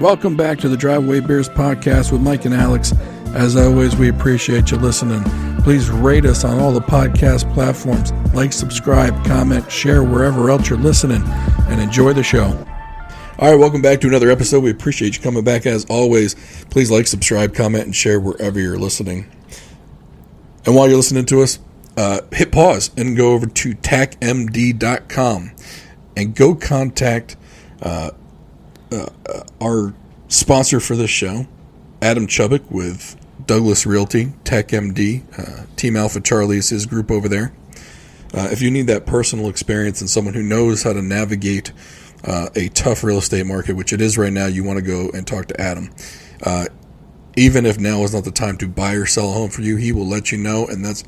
Welcome back to the Driveway Beers podcast with Mike and Alex. As always, we appreciate you listening. Please rate us on all the podcast platforms. Like, subscribe, comment, share wherever else you're listening, and enjoy the show. All right, welcome back to another episode. We appreciate you coming back. As always, please like, subscribe, comment, and share wherever you're listening. And while you're listening to us, hit pause and go over to tacmd.com and go contact our sponsor for this show, Adam Chubbuck with Douglas Realty, TechMD. Team Alpha Charlie is his group over there. If you need that personal experience and someone who knows how to navigate a tough real estate market, which it is right now, you want to go and talk to Adam. Even if now is not the time to buy or sell a home for you, he will let you know, and that's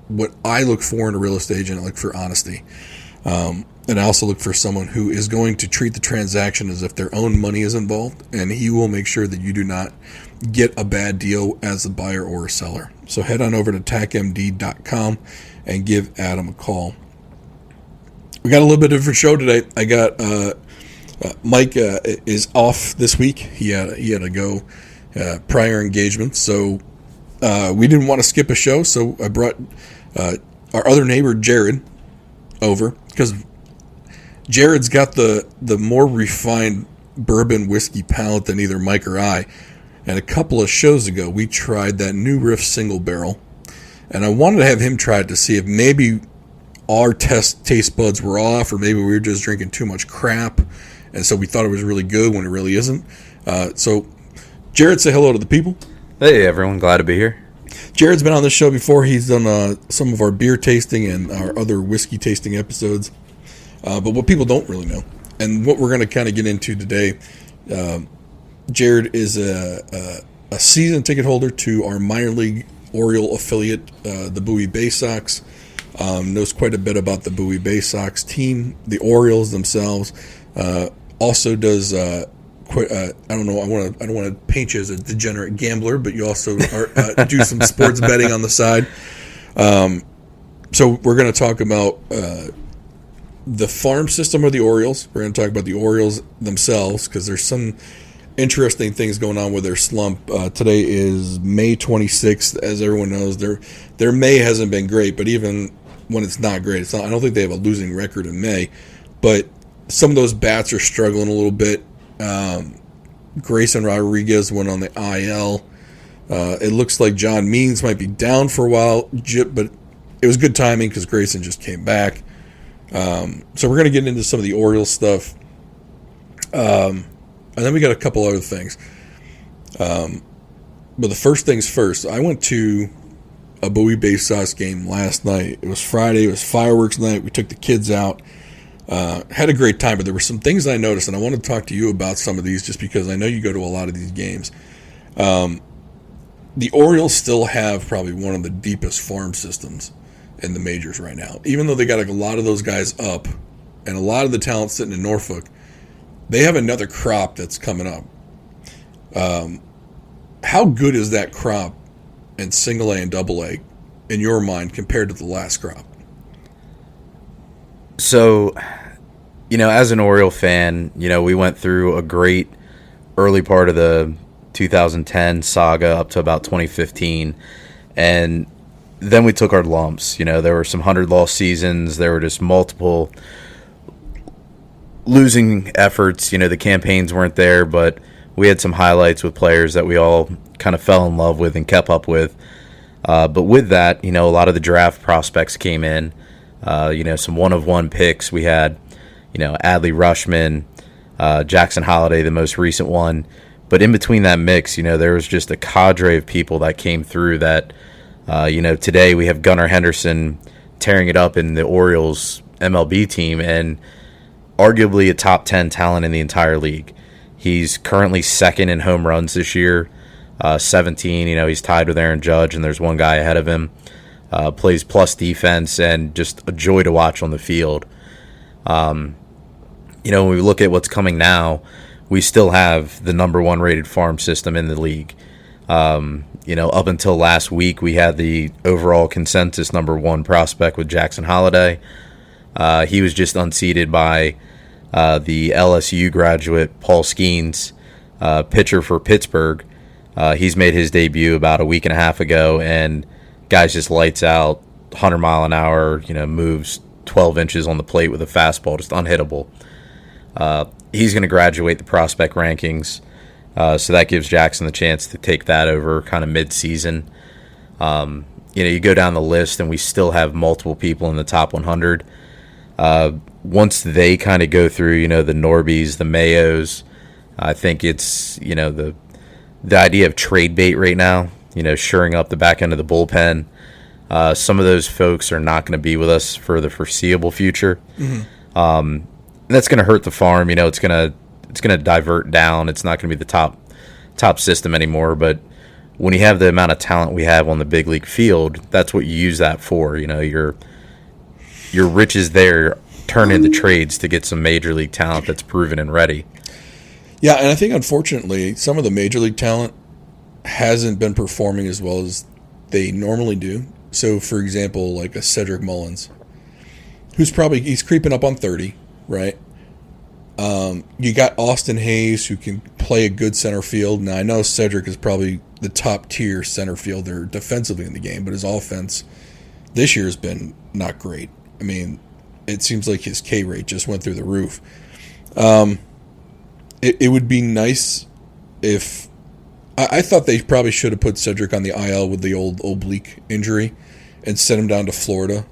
what I look for in a real estate agent. I look for honesty. And I also look for someone who is going to treat the transaction as if their own money is involved, and he will make sure that you do not get a bad deal as a buyer or a seller. So head on over to tacmd.com and give Adam a call. We got a little bit of a show today. I got Mike is off this week. He had to go prior engagement, so we didn't want to skip a show. So I brought our other neighbor Jared over because Jared's got the more refined bourbon whiskey palate than either Mike or I. And a couple of shows ago, we tried that New Riff single barrel, and I wanted to have him try it to see if maybe our taste buds were off, or maybe we were just drinking too much crap, and so we thought it was really good when it really isn't. So, Jared, say hello to the people. Hey, everyone. Glad to be here. Jared's been on this show before. He's done some of our beer tasting and our other whiskey tasting episodes. But what people don't really know, and what we're going to kind of get into today, Jared is a season ticket holder to our minor league Oriole affiliate, the Bowie Bay Sox. Knows quite a bit about the Bowie Bay Sox team, the Orioles themselves. Also does quite. I don't know. I don't want to paint you as a degenerate gambler, but you also do some sports betting on the side. So we're going to talk about the farm system of the Orioles. We're going to talk about the Orioles themselves because there's some interesting things going on with their slump. Today is May 26th. As everyone knows, their May hasn't been great, but even when it's not great, I don't think they have a losing record in May. But some of those bats are struggling a little bit. Grayson Rodriguez went on the IL. It looks like John Means might be down for a while, but it was good timing because Grayson just came back. So we're going to get into some of the Orioles stuff. And then we got a couple other things. But the first things first, I went to a Bowie Bay Sox game last night. It was Friday. It was fireworks night. We took the kids out. Had a great time, but there were some things I noticed, and I want to talk to you about some of these just because I know you go to a lot of these games. The Orioles still have probably one of the deepest farm systems in the majors right now. Even though they got a lot of those guys up and a lot of the talent sitting in Norfolk, they have another crop that's coming up. How good is that crop in single A and double A in your mind compared to the last crop? So, as an Oriole fan, we went through a great early part of the 2010 saga up to about 2015. And then we took our lumps. There were some 100-loss seasons. There were just multiple losing efforts. The campaigns weren't there, but we had some highlights with players that we all kind of fell in love with and kept up with. But with that, a lot of the draft prospects came in. Some one-of-one picks. We had, Adley Rushman, Jackson Holliday, the most recent one. But in between that mix, there was just a cadre of people that came through that, today we have Gunnar Henderson tearing it up in the Orioles MLB team and arguably a top 10 talent in the entire league. He's currently second in home runs this year, 17. He's tied with Aaron Judge, and there's one guy ahead of him. Plays plus defense and just a joy to watch on the field. When we look at what's coming now, we still have the number one rated farm system in the league. Up until last week, we had the overall consensus number one prospect with Jackson Holliday. He was just unseated by the LSU graduate Paul Skeens. pitcher for Pittsburgh. He's made his debut about a week and a half ago, and guy's just lights out, 100 mile an hour, moves 12 inches on the plate with a fastball, just unhittable. He's going to graduate the prospect rankings, so that gives Jackson the chance to take that over kind of mid-season. You go down the list, and we still have multiple people in the top 100. Once they kind of go through, the Norbies, the Mayos, I think it's, the idea of trade bait right now, shoring up the back end of the bullpen. Some of those folks are not going to be with us for the foreseeable future. Mm-hmm. That's going to hurt the farm. It's going to divert down. It's not going to be the top system anymore. But when you have the amount of talent we have on the big league field, that's what you use that for. Your riches there turn into trades to get some major league talent that's proven and ready. Yeah, and I think unfortunately some of the major league talent hasn't been performing as well as they normally do. So, for example, like a Cedric Mullins, he's creeping up on 30, right? You got Austin Hayes, who can play a good center field. Now, I know Cedric is probably the top tier center fielder defensively in the game, but his offense this year has been not great. I mean, it seems like his K rate just went through the roof. It would be nice if I thought they probably should have put Cedric on the IL with the old oblique injury and sent him down to Florida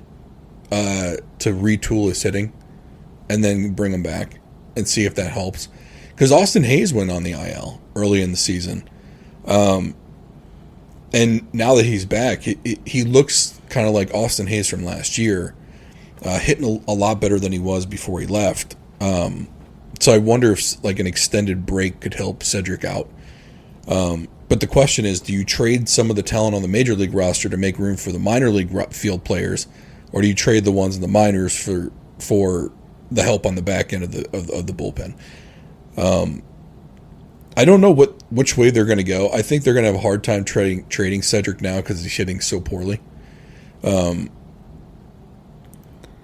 to retool his hitting and then bring him back and see if that helps. Because Austin Hayes went on the IL early in the season. And now that he's back, he looks kind of like Austin Hayes from last year, hitting a lot better than he was before he left. So I wonder if like an extended break could help Cedric out. But the question is, do you trade some of the talent on the major league roster to make room for the minor league field players, or do you trade the ones in the minors for the help on the back end of the bullpen? I don't know which way they're going to go. I think they're going to have a hard time trading Cedric now because he's hitting so poorly.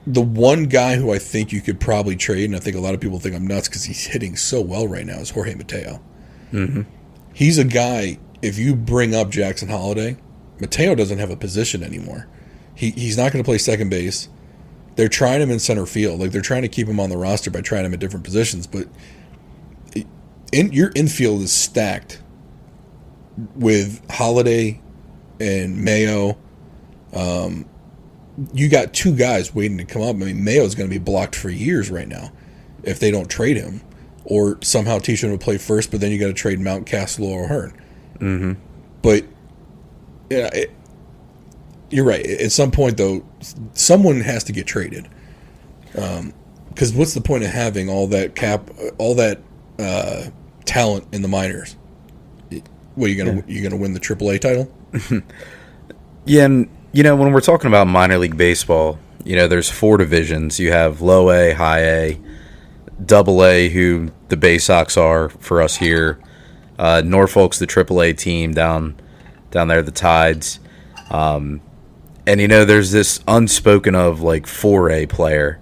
The one guy who I think you could probably trade, and I think a lot of people think I'm nuts because he's hitting so well right now, is Jorge Mateo. Mm-hmm. He's a guy, if you bring up Jackson Holliday, Mateo doesn't have a position anymore. He's not going to play second base. They're trying him in center field. Like, they're trying to keep him on the roster by trying him at different positions. But your infield is stacked with Holliday and Mayo. You got two guys waiting to come up. I mean, Mayo's going to be blocked for years right now if they don't trade him or somehow teach him to play first, but then you got to trade Mountcastle or Hearn. Mm-hmm. But yeah, you're right. At some point, though, someone has to get traded. Because what's the point of having all that talent in the minors? What, you gonna win the AAA title? Yeah, and when we're talking about minor league baseball, there's 4 divisions. You have low A, high A, double A, who the Bay Sox are for us here. Norfolk's the AAA team down there, the Tides. And there's this unspoken of like 4A player.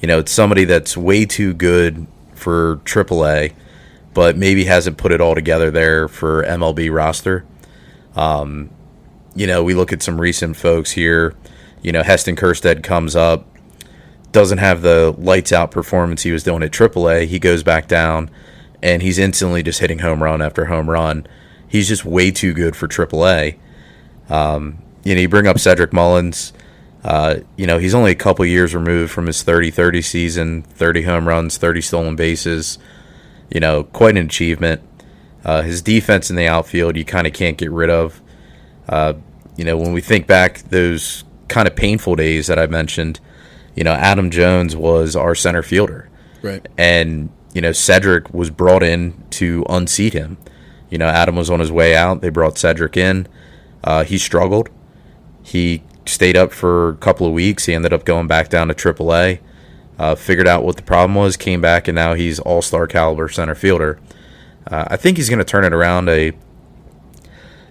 It's somebody that's way too good for AAA, but maybe hasn't put it all together there for MLB roster. We look at some recent folks here. Heston Kjerstad comes up, doesn't have the lights out performance he was doing at AAA. He goes back down, and he's instantly just hitting home run after home run. He's just way too good for AAA. You bring up Cedric Mullins. He's only a couple years removed from his 30-30 season, 30 home runs, 30 stolen bases. Quite an achievement. His defense in the outfield, you kind of can't get rid of. When we think back those kind of painful days that I mentioned, Adam Jones was our center fielder. Right. And, Cedric was brought in to unseat him. Adam was on his way out. They brought Cedric in. He struggled. He stayed up for a couple of weeks. He ended up going back down to AAA, figured out what the problem was, came back, and now he's all-star caliber center fielder. I think he's going to turn it around. A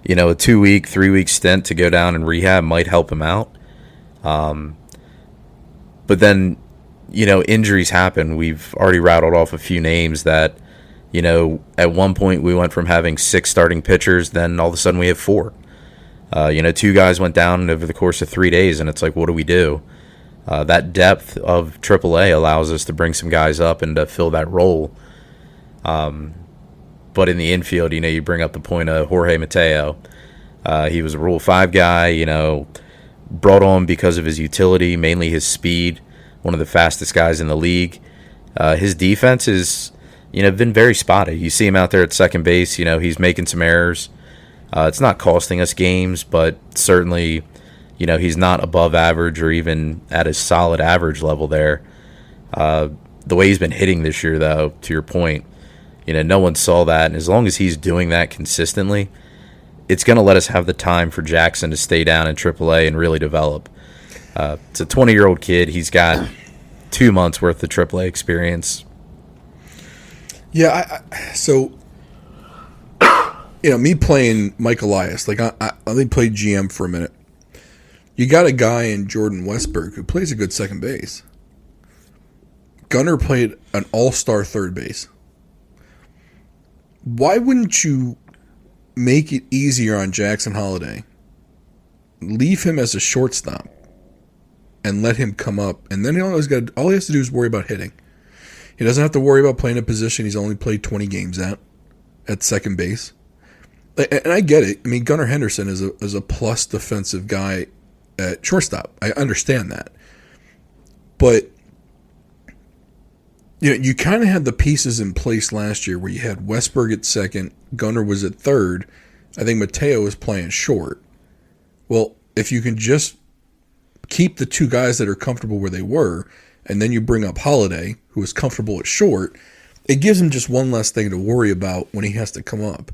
2-week, 3-week stint to go down and rehab might help him out. But then, injuries happen. We've already rattled off a few names that, At one point we went from having 6 starting pitchers, then all of a sudden we have 4. 2 guys went down over the course of 3 days, and it's like, what do we do? That depth of AAA allows us to bring some guys up and to fill that role. But in the infield, you bring up the point of Jorge Mateo. He was a Rule 5 guy, brought on because of his utility, mainly his speed, one of the fastest guys in the league. His defense is, been very spotty. You see him out there at second base, he's making some errors. It's not costing us games, but certainly, he's not above average or even at a solid average level there. The way he's been hitting this year, though, to your point, no one saw that. And as long as he's doing that consistently, it's going to let us have the time for Jackson to stay down in AAA and really develop. It's a 20-year-old kid. He's got 2 months worth of AAA experience. Yeah, me playing Mike Elias, let me play GM for a minute. You got a guy in Jordan Westberg who plays a good second base. Gunnar played an all-star third base. Why wouldn't you make it easier on Jackson Holiday? Leave him as a shortstop and let him come up, and then all he has to do is worry about hitting. He doesn't have to worry about playing a position he's only played 20 games at second base. And I get it. I mean, Gunnar Henderson is a plus defensive guy at shortstop. I understand that. But you kind of had the pieces in place last year where you had Westberg at second, Gunnar was at third. I think Mateo was playing short. Well, if you can just keep the 2 guys that are comfortable where they were, and then you bring up Holiday, who is comfortable at short, it gives him just one less thing to worry about when he has to come up.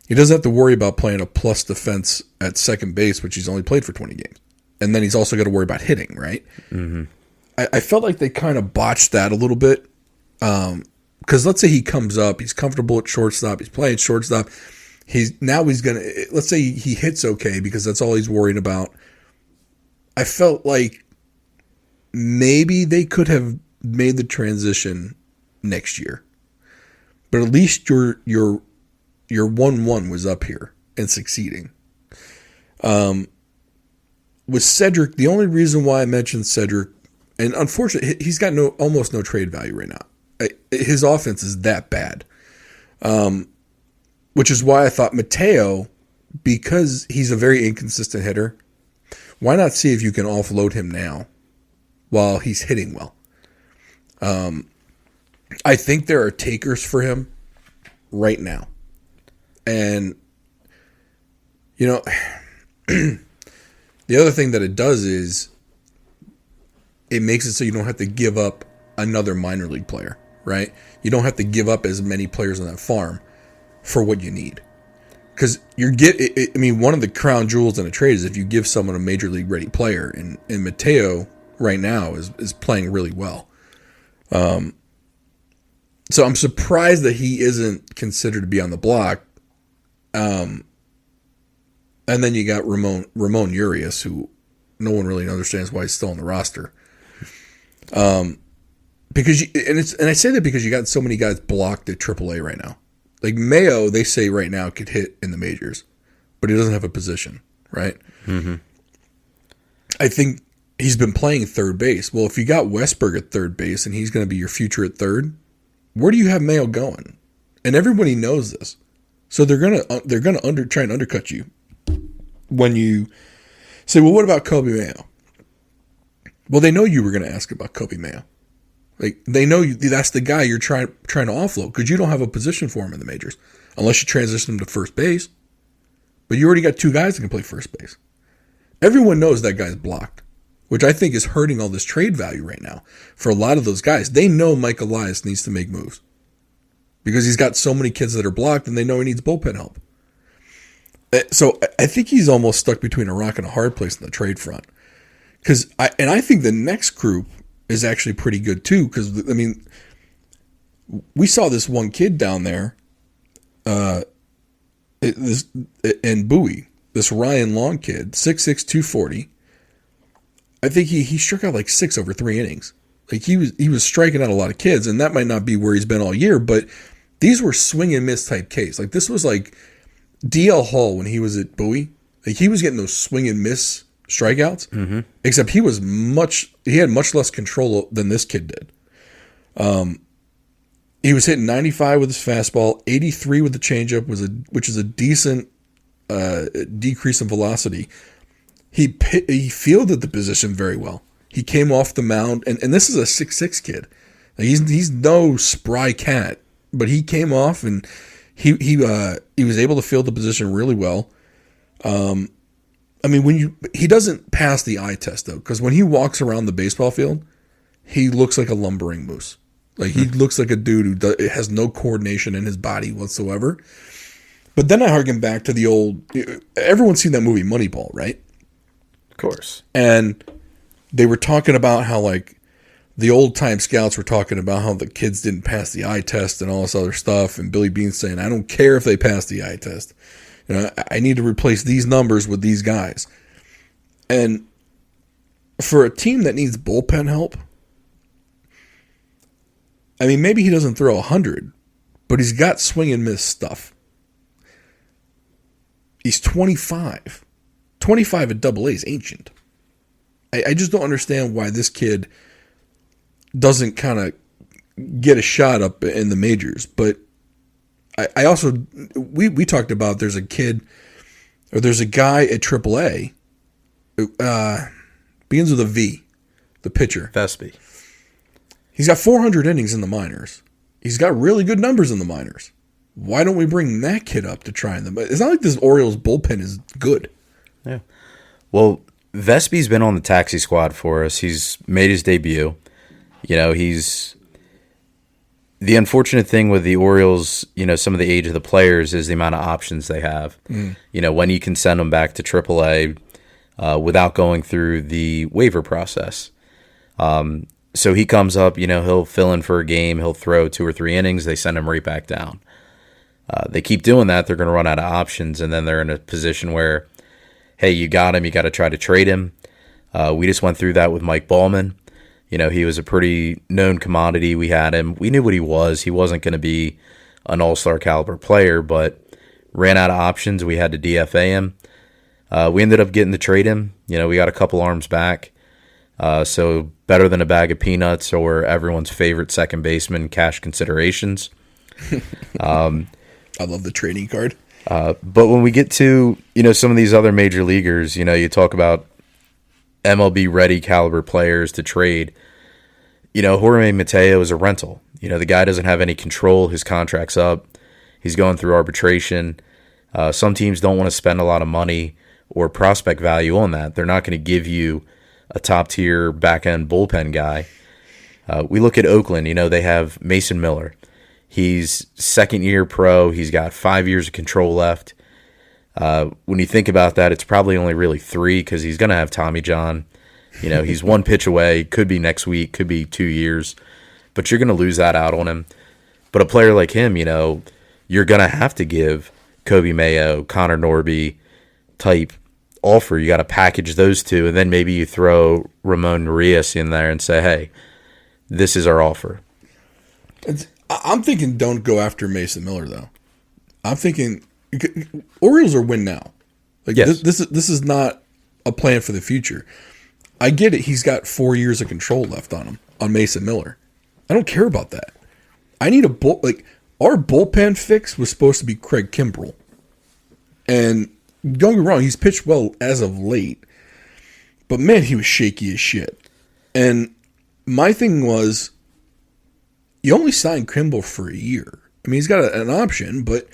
He doesn't have to worry about playing a plus defense at second base, which he's only played for 20 games. And then he's also got to worry about hitting, right? Mm-hmm. I felt like they kind of botched that a little bit. Because let's say he comes up, he's comfortable at shortstop, he's playing shortstop. Let's say he hits okay because that's all he's worried about. I felt like maybe they could have made the transition next year. But at least your 1-1 was up here and succeeding. With Cedric, the only reason why I mentioned Cedric, and unfortunately, he's got almost no trade value right now. His offense is that bad. Which is why I thought Mateo, because he's a very inconsistent hitter, why not see if you can offload him now while he's hitting well? I think there are takers for him right now. And, the other thing that it does is it makes it so you don't have to give up another minor league player, right? You don't have to give up as many players on that farm for what you need. Because one of the crown jewels in a trade is if you give someone a major league ready player, and Mateo right now is playing really well. So I'm surprised that he isn't considered to be on the block. And then you got Ramon Urias, who no one really understands why he's still on the roster. Because I say that because you got so many guys blocked at AAA right now. Like Mayo, they say right now could hit in the majors, but he doesn't have a position, right? Mm-hmm. I think he's been playing third base. Well, if you got Westberg at third base and he's going to be your future at third, where do you have Mayo going? And everybody knows this, so they're gonna try and undercut you when you say, "Well, what about Kobe Mayo?" Well, they know you were going to ask about Kobe Mayo. Like they know that's the guy you're trying to offload because you don't have a position for him in the majors unless you transition him to first base. But you already got 2 guys that can play first base. Everyone knows that guy's blocked, which I think is hurting all this trade value right now for a lot of those guys. They know Mike Elias needs to make moves because he's got so many kids that are blocked and they know he needs bullpen help. So I think he's almost stuck between a rock and a hard place in the trade front. I think the next group is actually pretty good too. Because we saw this one kid down there, in Bowie, this Ryan Long kid, 6'6", 240. I think he struck out like 6 over 3 innings. Like he was striking out a lot of kids, and that might not be where he's been all year, but these were swing and miss type Ks. Like this was like DL Hall when he was at Bowie. Like he was getting those swing and miss strikeouts, except he had much less control than this kid did. He was hitting 95 with his fastball, 83 with the changeup, which is a decent decrease in velocity. He fielded the position very well. He came off the mound, and this is a 6'6" kid. Like he's no spry cat, but he came off and he was able to field the position really well. I mean, he doesn't pass the eye test though, because when he walks around the baseball field, he looks like a lumbering moose. Like he looks like a dude who has no coordination in his body whatsoever. But then I harken back to the old. Everyone's seen that movie Moneyball, right? Of course. And they were talking about how like the old time scouts were talking about how the kids didn't pass the eye test and all this other stuff. And Billy Bean saying, "I don't care if they pass the eye test. You know, I need to replace these numbers with these guys." And for a team that needs bullpen help, I mean, maybe he doesn't throw 100, but he's got swing and miss stuff. He's 25. 25 at Double A is ancient. I just don't understand why this kid doesn't kind of get a shot up in the majors. But I also, we talked about there's a guy at Triple A, begins with a V, the pitcher. Vespi. He's got 400 innings in the minors. He's got really good numbers in the minors. Why don't we bring that kid up to try them? It's not like this Orioles bullpen is good. Yeah. Well, Vespi's been on the taxi squad for us. He's made his debut. You know, he's the unfortunate thing with the Orioles, you know, some of the age of the players is the amount of options they have. You know, when you can send them back to AAA without going through the waiver process. So he comes up, you know, he'll fill in for a game, he'll throw 2 or 3 innings, they send him right back down. They keep doing that, they're going to run out of options, and then they're in a position where, hey, you got him, you got to try to trade him. We just went through that with Mike Ballman. You know, he was a pretty known commodity. We had him. We knew what he was. He wasn't going to be an all-star caliber player, but ran out of options. We had to DFA him. We ended up getting to trade him. You know, we got a couple arms back. So better than a bag of peanuts or everyone's favorite second baseman cash considerations. I love the trading card. But when we get to, you know, some of these other major leaguers, you know, you talk about MLB ready caliber players to trade. You know, Jorge Mateo is a rental. You know, the guy doesn't have any control. His contract's up. He's going through arbitration. Some teams don't want to spend a lot of money or prospect value on that. They're not going to give you a top-tier back-end bullpen guy. We look at Oakland. You know, they have Mason Miller. He's second-year pro. He's got 5 years of control left. When you think about that, it's probably only really 3 because he's going to have Tommy John. You know, he's 1 pitch away. Could be next week. Could be 2 years. But you're going to lose that out on him. But a player like him, you know, you're going to have to give Kobe Mayo, Connor Norby type offer. You got to package those two, and then maybe you throw Ramon Urias in there and say, hey, this is our offer. I'm thinking don't go after Mason Miller, though. I'm thinking Orioles are win now. Like yes. This is not a plan for the future. I get it. He's got 4 years of control left on him, on Mason Miller. I don't care about that. I need our bullpen fix was supposed to be Craig Kimbrell. And don't get me wrong, he's pitched well as of late. But man, he was shaky as shit. And my thing was, you only signed Kimbrell for a year. I mean, he's got an option, but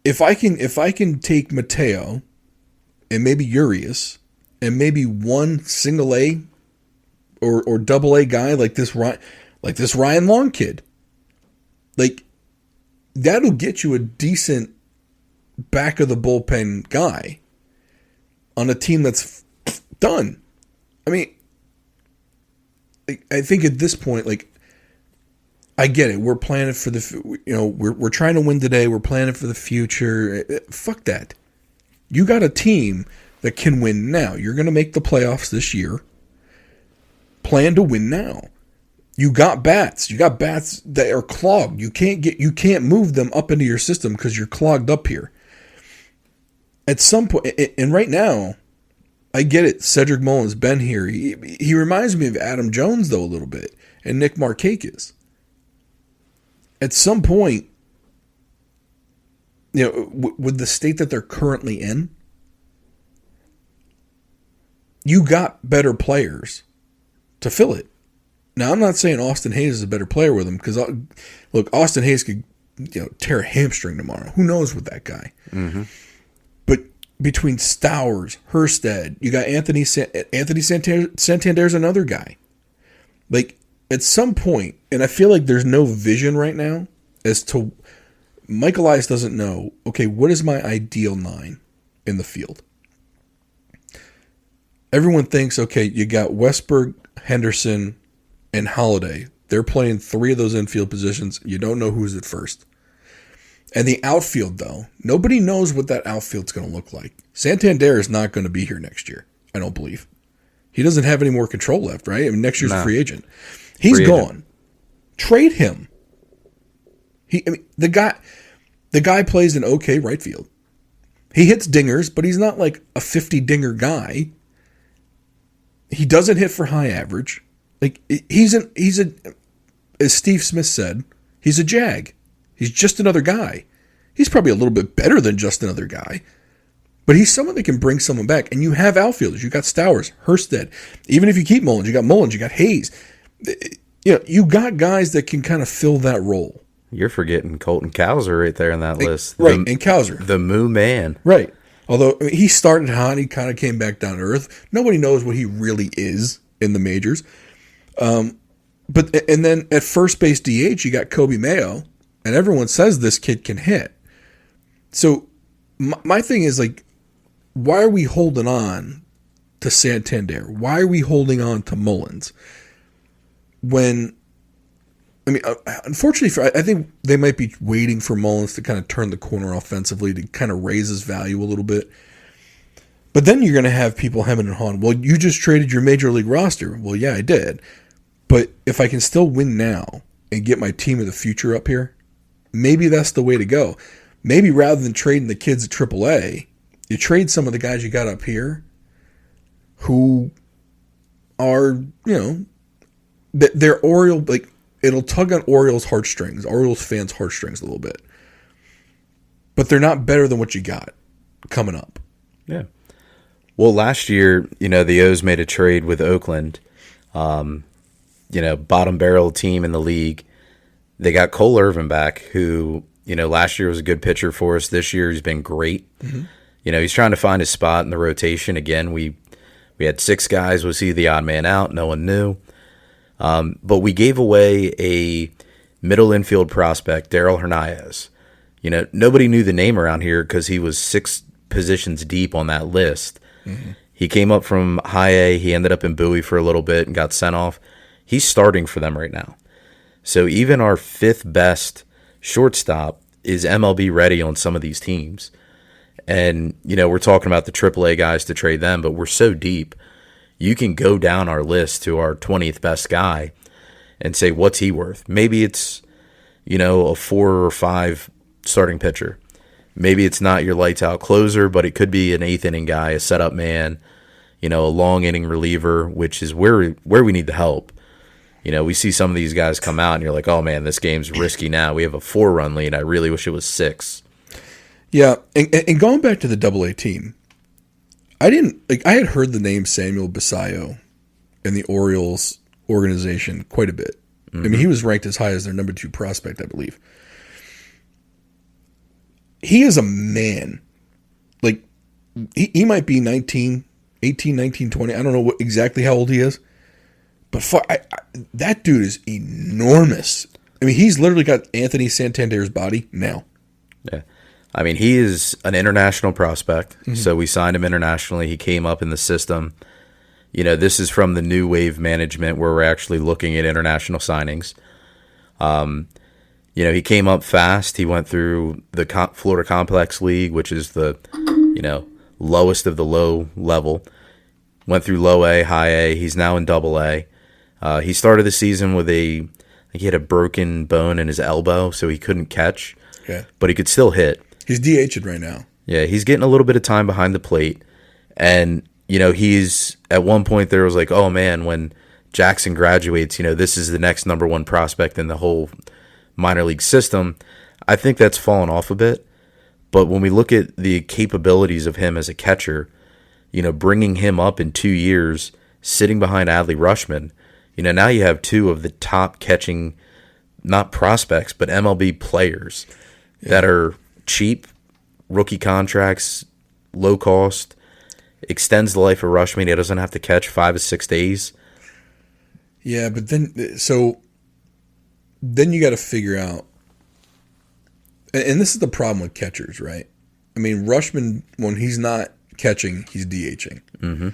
if I can take Mateo and maybe Urias and maybe one single A or double A guy like this Ryan Long kid, like that'll get you a decent back of the bullpen guy on a team that's done. I mean, I think at this point, like, I get it. We're planning for we're trying to win today. We're planning for the future. Fuck that. You got a team that can win now. You're going to make the playoffs this year. Plan to win now. You got bats. You got bats that are clogged. You can't move them up into your system because you're clogged up here. At some point, and right now, I get it. Cedric Mullins been here. He reminds me of Adam Jones though a little bit, and Nick Markakis. At some point, with the state that they're currently in, you got better players to fill it. Now, I'm not saying Austin Hayes is a better player with him because, look, Austin Hayes could tear a hamstring tomorrow. Who knows with that guy? Mm-hmm. But between Stowers, Hurstead, you got Anthony Santander's another guy. Like, at some point, and I feel like there's no vision right now as to Mike Elias doesn't know, okay, what is my ideal 9 in the field? Everyone thinks, okay, you got Westberg, Henderson, and Holiday. They're playing 3 of those infield positions. You don't know who's at first. And the outfield, though, nobody knows what that outfield's going to look like. Santander is not going to be here next year, I don't believe. He doesn't have any more control left, right? I mean, next year's a free agent. He's gone. Trade him. The guy plays an okay right field. He hits dingers, but he's not like a 50 dinger guy. He doesn't hit for high average. Like he's as Steve Smith said, he's a jag. He's just another guy. He's probably a little bit better than just another guy, but he's someone that can bring someone back. And you have outfielders. You got Stowers, Hurstead. Even if you keep Mullins, you got Hayes. You got guys that can kind of fill that role. You're forgetting Colton Cowser right there on that list. Right, and Cowser. The Moo Man. Right. Although he started hot, he kind of came back down to earth. Nobody knows what he really is in the majors. But then at first base DH, you got Kobe Mayo, and everyone says this kid can hit. So my thing is, like, why are we holding on to Santander? Why are we holding on to Mullins? Unfortunately, I think they might be waiting for Mullins to kind of turn the corner offensively to kind of raise his value a little bit. But then you're going to have people hemming and hawing. Well, you just traded your major league roster. Well, yeah, I did. But if I can still win now and get my team of the future up here, maybe that's the way to go. Maybe rather than trading the kids at AAA, you trade some of the guys you got up here who are, they're Oriole, like, it'll tug on Orioles fans' heartstrings a little bit. But they're not better than what you got coming up. Yeah. Well, last year, the O's made a trade with Oakland, bottom barrel team in the league. They got Cole Irvin back, who, last year was a good pitcher for us. This year he's been great. Mm-hmm. He's trying to find his spot in the rotation. Again, we had 6 guys. Was he the odd man out? No one knew. But we gave away a middle infield prospect, Darryl Hernandez. Nobody knew the name around here because he was 6 positions deep on that list. Mm-hmm. He came up from high A. He ended up in Bowie for a little bit and got sent off. He's starting for them right now. So even our 5th best shortstop is MLB ready on some of these teams. And, we're talking about the AAA guys to trade them, but we're so deep. You can go down our list to our 20th best guy and say, what's he worth? Maybe it's, a 4 or 5 starting pitcher. Maybe it's not your lights out closer, but it could be an 8th inning guy, a setup man, a long inning reliever, which is where we need the help. We see some of these guys come out and you're like, oh man, this game's risky now. We have a 4-run lead. I really wish it was 6. Yeah. And going back to the AA team, I had heard the name Samuel Basayo in the Orioles organization quite a bit. Mm-hmm. I mean, he was ranked as high as their number 2 prospect, I believe. He is a man. Like, he might be 18, 19, 20. I don't know exactly how old he is. But that dude is enormous. I mean, he's literally got Anthony Santander's body now. Yeah. I mean, he is an international prospect, mm-hmm. So we signed him internationally. He came up in the system. This is from the new wave management where we're actually looking at international signings. He came up fast. He went through the Florida Complex League, which is the, lowest of the low level. Went through low A, high A. He's now in double A. He started the season with I think he had a broken bone in his elbow, so he couldn't catch, but he could still hit. He's DH'd right now. Yeah, he's getting a little bit of time behind the plate. And, he's at one point there was like, oh, man, when Jackson graduates, this is the next number one prospect in the whole minor league system. I think that's fallen off a bit. But when we look at the capabilities of him as a catcher, bringing him up in 2 years, sitting behind Adley Rutschman, now you have two of the top catching, not prospects, but MLB players that are cheap, rookie contracts, low cost, extends the life of Rutschman. He doesn't have to catch 5 or 6 days. Yeah, but then you got to figure out, and this is the problem with catchers, right? I mean, Rutschman, when he's not catching, he's DHing,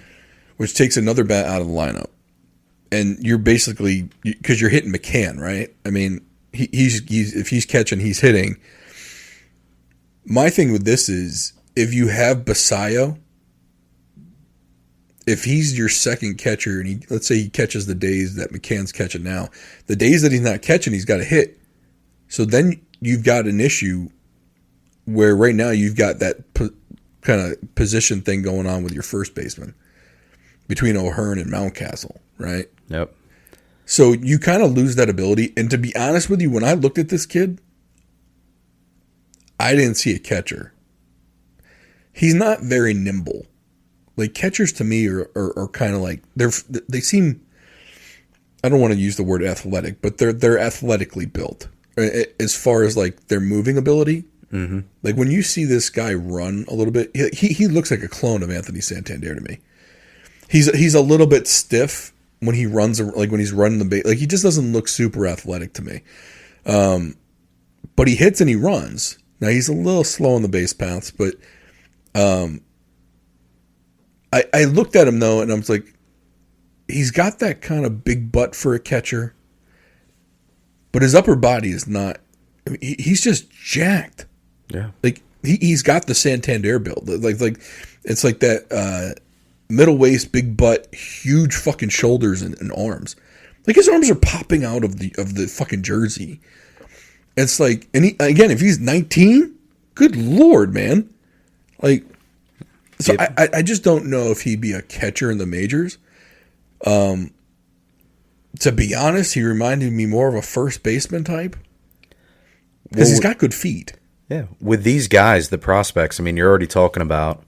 which takes another bat out of the lineup. And you're basically, because you're hitting McCann, right? I mean, he's if he's catching, he's hitting. My thing with this is, if you have Basayo, if he's your second catcher, and let's say he catches the days that McCann's catching now, the days that he's not catching, he's got to hit. So then you've got an issue where right now you've got that kind of position thing going on with your first baseman between O'Hearn and Mountcastle, right? Yep. So you kind of lose that ability. And to be honest with you, when I looked at this kid, I didn't see a catcher. He's not very nimble. Like, catchers to me are kind of like, they seem, I don't want to use the word athletic, but they're athletically built as far as like their moving ability. Mm-hmm. Like, when you see this guy run a little bit, he looks like a clone of Anthony Santander to me. He's a little bit stiff when he runs, like when he's running the base. Like, he just doesn't look super athletic to me. But he hits and he runs. Now, he's a little slow on the base paths, but I looked at him, though, and I was like, he's got that kind of big butt for a catcher, but his upper body is not. I mean, he's just jacked. Yeah. Like, he's got the Santander build. Like it's like that middle waist, big butt, huge fucking shoulders and arms. Like, his arms are popping out of the fucking jersey. It's like, and if he's 19, good Lord, man. Like, so I just don't know if he'd be a catcher in the majors. To be honest, he reminded me more of a first baseman type. Because he's got good feet. Yeah. With these guys, the prospects, I mean, you're already talking about,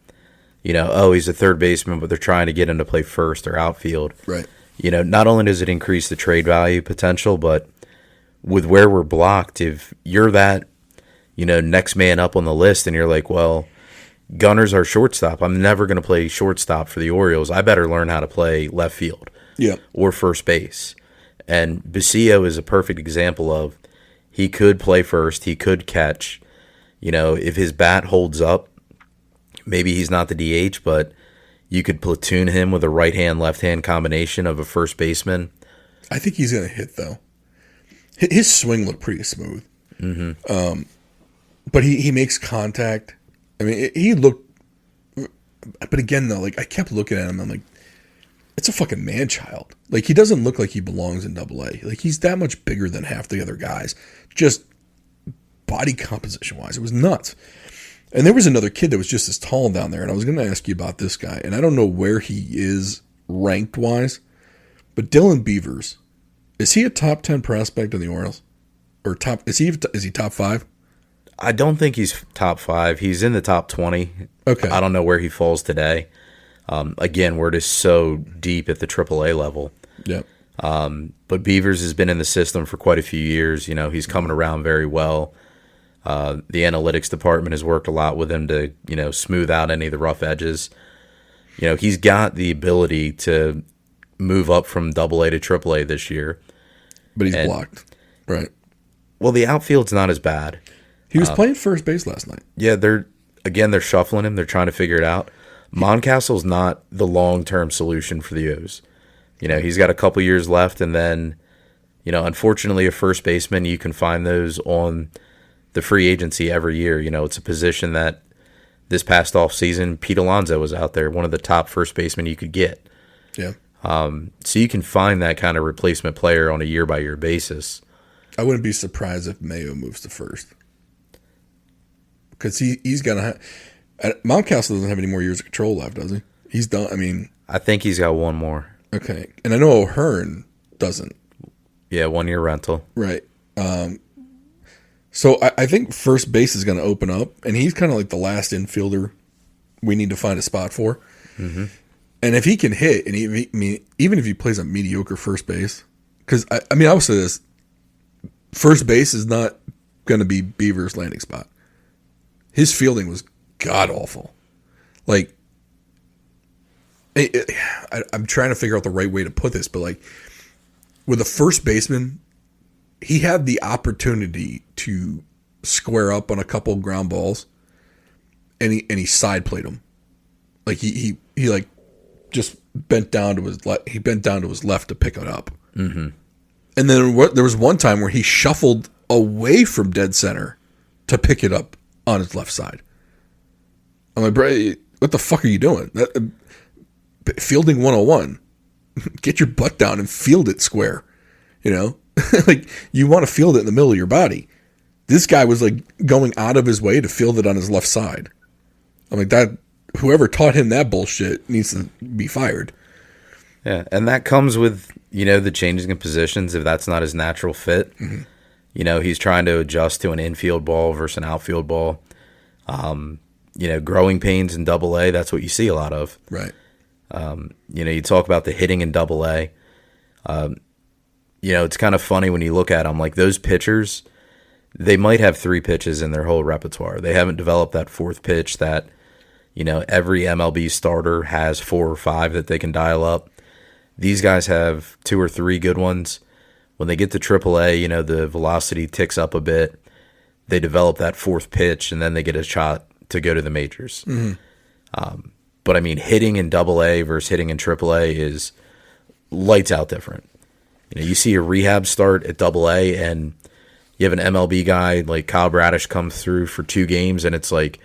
he's a third baseman, but they're trying to get him to play first or outfield. Right. Not only does it increase the trade value potential, but with where we're blocked, if you're that, next man up on the list and you're like, well, Gunner's our shortstop. I'm never going to play shortstop for the Orioles. I better learn how to play left field or first base. And Basillo is a perfect example of, he could play first. He could catch. If his bat holds up, maybe he's not the DH, but you could platoon him with a right-hand, left-hand combination of a first baseman. I think he's going to hit, though. His swing looked pretty smooth. Mm-hmm. But he makes contact. I mean, he looked... But again, though, like, I kept looking at him, I'm like, it's a fucking man-child. Like, he doesn't look like he belongs in AA. Like, he's that much bigger than half the other guys. Just body composition-wise. It was nuts. And there was another kid that was just as tall down there, and I was going to ask you about this guy, and I don't know where he is ranked-wise, but Dylan Beavers, is he a top 10 prospect in the Orioles? Or is he top 5? I don't think he's top 5. He's in the top 20. Okay. I don't know where he falls today. Again, we're just so deep at the AAA level. Yep. But Beavers has been in the system for quite a few years. He's coming around very well. The analytics department has worked a lot with him to, smooth out any of the rough edges. He's got the ability to move up from AA to AAA this year. But he's blocked. Right. Well, the outfield's not as bad. He was playing first base last night. Yeah, they're shuffling him. They're trying to figure it out. Mountcastle's not the long-term solution for the O's. He's got a couple years left, and then, unfortunately, a first baseman, you can find those on the free agency every year. It's a position that this past offseason, Pete Alonso was out there, one of the top first basemen you could get. Yeah. So you can find that kind of replacement player on a year-by-year basis. I wouldn't be surprised if Mayo moves to first. Because he's going to have... Mountcastle doesn't have any more years of control left, does he? He's done. I mean... I think he's got one more. Okay. And I know O'Hearn doesn't. Yeah, 1 year rental. Right. So I think first base is going to open up, and he's kind of like the last infielder we need to find a spot for. Mm-hmm. And if he can hit, and even if he plays a mediocre first base, because I will say this, first base is not going to be Beaver's landing spot. His fielding was god awful. Like, I'm trying to figure out the right way to put this, but like with a first baseman, he had the opportunity to square up on a couple ground balls, and he side played them. Like he like just bent down to his left to pick it up. Mm-hmm. And then there was one time where he shuffled away from dead center to pick it up on his left side. I'm like, bro, what the fuck are you doing? Fielding 101. Get your butt down and field it square. You know? Like, you want to field it in the middle of your body. This guy was like going out of his way to field it on his left side. I'm like, that whoever taught him that bullshit needs to be fired. Yeah, and that comes with, the changing of positions if that's not his natural fit. Mm-hmm. He's trying to adjust to an infield ball versus an outfield ball. Growing pains in Double-A, that's what you see a lot of. Right. You talk about the hitting in Double-A. It's kind of funny when you look at them. Like, those pitchers, they might have 3 pitches in their whole repertoire. They haven't developed that 4th pitch that, every MLB starter has 4 or 5 that they can dial up. These guys have 2 or 3 good ones. When they get to AAA, the velocity ticks up a bit. They develop that 4th pitch, and then they get a shot to go to the majors. Mm-hmm. But, I mean, hitting in Double-A versus hitting in AAA is lights out different. You see a rehab start at Double-A, and you have an MLB guy like Kyle Bradish come through for 2 games, and it's like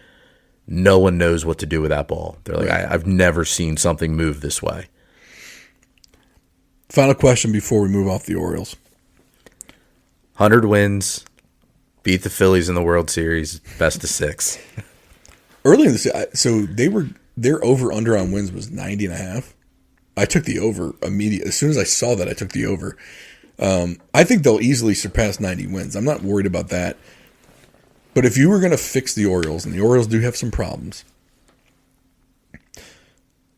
no one knows what to do with that ball. They're like, I've never seen something move this way. Final question before we move off the Orioles. 100 wins, beat the Phillies in the World Series, best of 6. Early in the so their over-under on wins was 90.5. I took the over immediately. As soon as I saw that, I took the over. I think they'll easily surpass 90 wins. I'm not worried about that. But if you were going to fix the Orioles, and the Orioles do have some problems,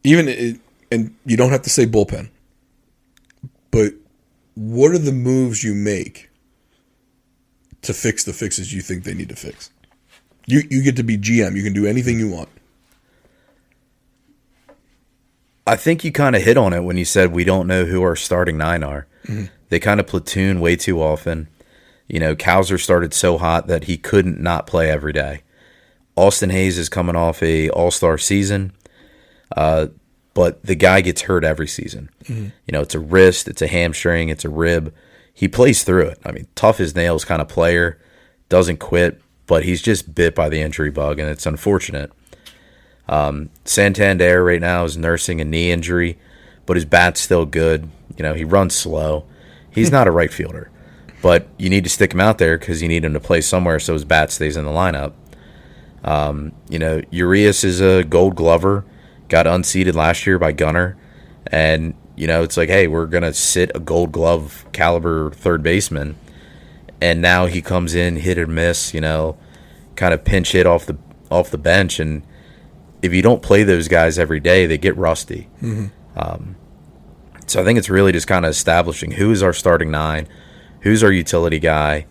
and you don't have to say bullpen, but what are the moves you make to fix the fixes you think they need to fix? You get to be GM. You can do anything you want. I think you kind of hit on it when you said we don't know who our starting 9 are. Mm-hmm. They kind of platoon way too often. Cowser started so hot that he couldn't not play every day. Austin Hayes is coming off a all-star season, but the guy gets hurt every season. Mm-hmm. It's a wrist, it's a hamstring, it's a rib. He plays through it. I mean, tough as nails kind of player, doesn't quit, but he's just bit by the injury bug, and it's unfortunate. Santander right now is nursing a knee injury, but his bat's still good. He runs slow. He's not a right fielder, but you need to stick him out there because you need him to play somewhere so his bat stays in the lineup. Urias is a Gold Glover, got unseated last year by Gunnar, and it's like, hey, we're gonna sit a Gold Glove caliber third baseman, and now he comes in hit or miss, kind of pinch hit off the bench, and if you don't play those guys every day, they get rusty. Mm-hmm. So I think it's really just kind of establishing who is our starting 9, who's our utility guy.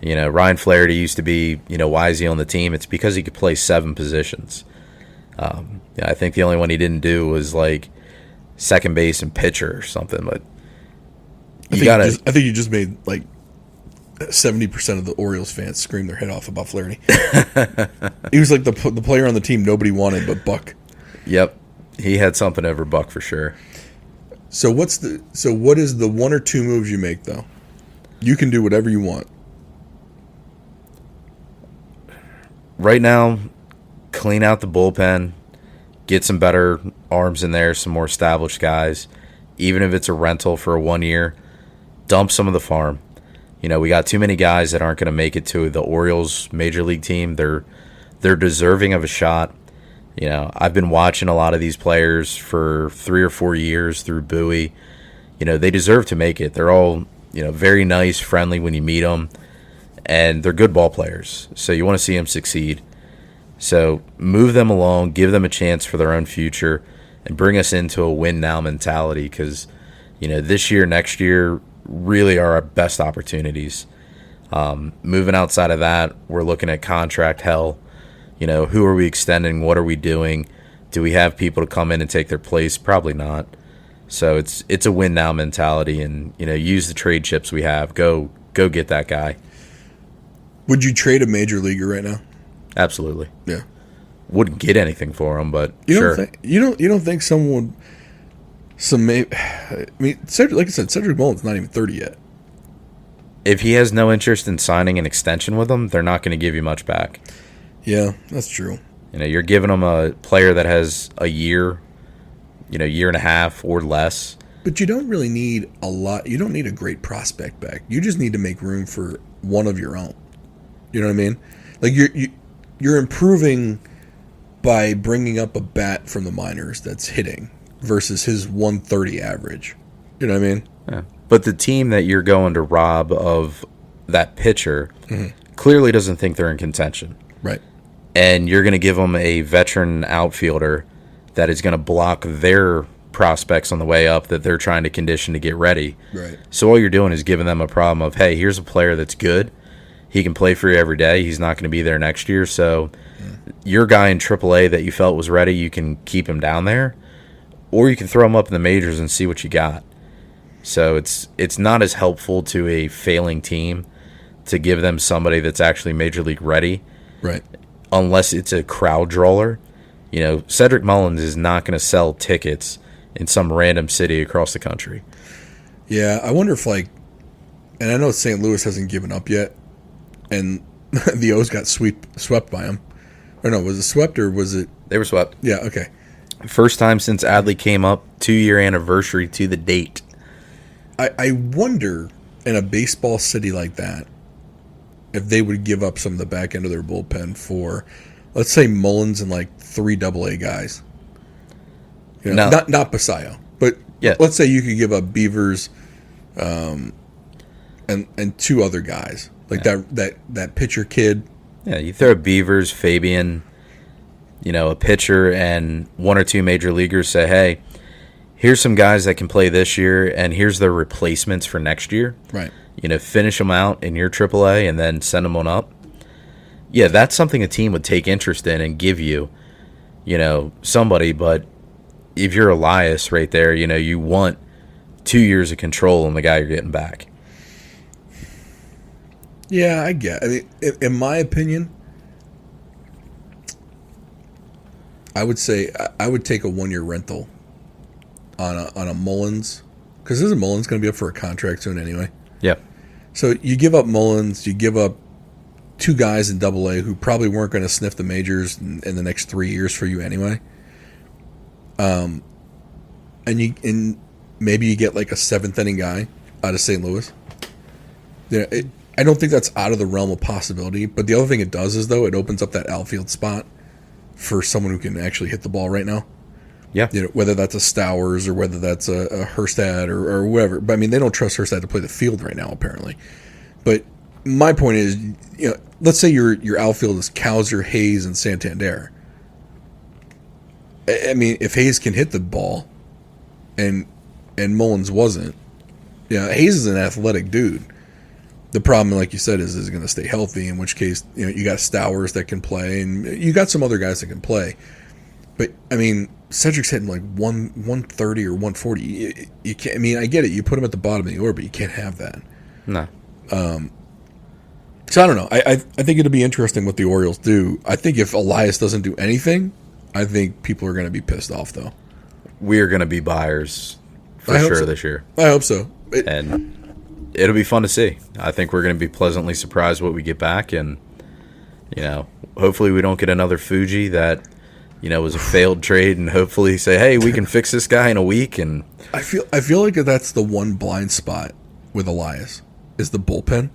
Ryan Flaherty used to be, why is he on the team? It's because he could play 7 positions. I think the only one he didn't do was like second base and pitcher or something. But I think you just made like 70% of the Orioles fans scream their head off about Flaherty. He was like the player on the team nobody wanted but Buck. Yep, he had something over Buck for sure. So what is the 1 or 2 moves you make though? You can do whatever you want. Right now, clean out the bullpen, get some better arms in there, some more established guys, even if it's a rental for 1 year, dump some of the farm. We got too many guys that aren't going to make it to the Orioles major league team. They're deserving of a shot. I've been watching a lot of these players for 3 or 4 years through Bowie. They deserve to make it. They're all, very nice, friendly when you meet them, and they're good ball players. So you want to see them succeed. So move them along, give them a chance for their own future, and bring us into a win-now mentality because, this year, next year, really are our best opportunities. Moving outside of that, we're looking at contract hell. Who are we extending? What are we doing? Do we have people to come in and take their place? Probably not. So it's a win-now mentality, and, use the trade chips we have. Go get that guy. Would you trade a major leaguer right now? Absolutely. Yeah. Wouldn't get anything for him, but you sure. You don't think someone would? Like I said, Cedric Mullins not even 30 yet. If he has no interest in signing an extension with them, they're not going to give you much back. Yeah, that's true. You're giving them a player that has a year, year and a half or less. But you don't really need a lot. You don't need a great prospect back. You just need to make room for one of your own. You know what I mean? Like you're improving by bringing up a bat from the minors that's hitting versus his 130 average. You know what I mean? Yeah. But the team that you're going to rob of that pitcher clearly doesn't think they're in contention. Right. And you're going to give them a veteran outfielder that is going to block their prospects on the way up that they're trying to condition to get ready. Right. So all you're doing is giving them a problem of, hey, here's a player that's good. He can play for you every day. He's not going to be there next year. So your guy in AAA that you felt was ready, you can keep him down there. Or you can throw him up in the majors and see what you got. So it's not as helpful to a failing team to give them somebody that's actually major league ready. Right. Unless it's a crowd drawer. Cedric Mullins is not going to sell tickets in some random city across the country. Yeah, I wonder if and I know St. Louis hasn't given up yet, and the O's got swept by him. Or no, was it swept or was it? They were swept. Yeah, okay. First time since Adley came up, 2-year anniversary to the date. I wonder in a baseball city like that if they would give up some of the back end of their bullpen for, let's say, Mullins and 3 AA guys. No. Not Basayo, but yeah. Let's say you could give up Beavers, and 2 other guys that pitcher kid. Yeah, you throw Beavers, Fabian, a pitcher, and 1 or 2 major leaguers. Say, hey, here's some guys that can play this year, and here's their replacements for next year. Right. Finish them out in your AAA and then send them on up. Yeah, that's something a team would take interest in and give you, somebody. But if you're Elias right there, you want 2 years of control on the guy you're getting back. Yeah, I mean, in my opinion, I would say I would take a 1-year rental on a Mullins, because isn't Mullins going to be up for a contract soon anyway? Yeah. So you give up Mullins, you give up 2 guys in AA who probably weren't going to sniff the majors in the next 3 years for you anyway. And maybe you get a 7th inning guy out of St. Louis. I don't think that's out of the realm of possibility. But the other thing it does is, though, it opens up that outfield spot for someone who can actually hit the ball right now. Yeah. Whether that's a Stowers or whether that's a Hurstad or whoever. But I mean, they don't trust Hurstad to play the field right now, apparently. But my point is, let's say your outfield is Kowser, Hayes, and Santander. I mean, if Hayes can hit the ball, and Mullins wasn't, Hayes is an athletic dude. The problem, like you said, is he going to stay healthy? In which case, you got Stowers that can play, and you got some other guys that can play. But I mean, Cedric's hitting 130 or 140. You can't. I mean, I get it. You put him at the bottom of the order, but you can't have that. No. So I don't know. I think it'll be interesting what the Orioles do. I think if Elias doesn't do anything, I think people are going to be pissed off, though. We are going to be buyers for sure this year. I hope so. And it'll be fun to see. I think we're going to be pleasantly surprised what we get back, and hopefully we don't get another Fuji that was a failed trade, and hopefully say, hey, we can fix this guy in a week. And I feel like that's the one blind spot with Elias is the bullpen.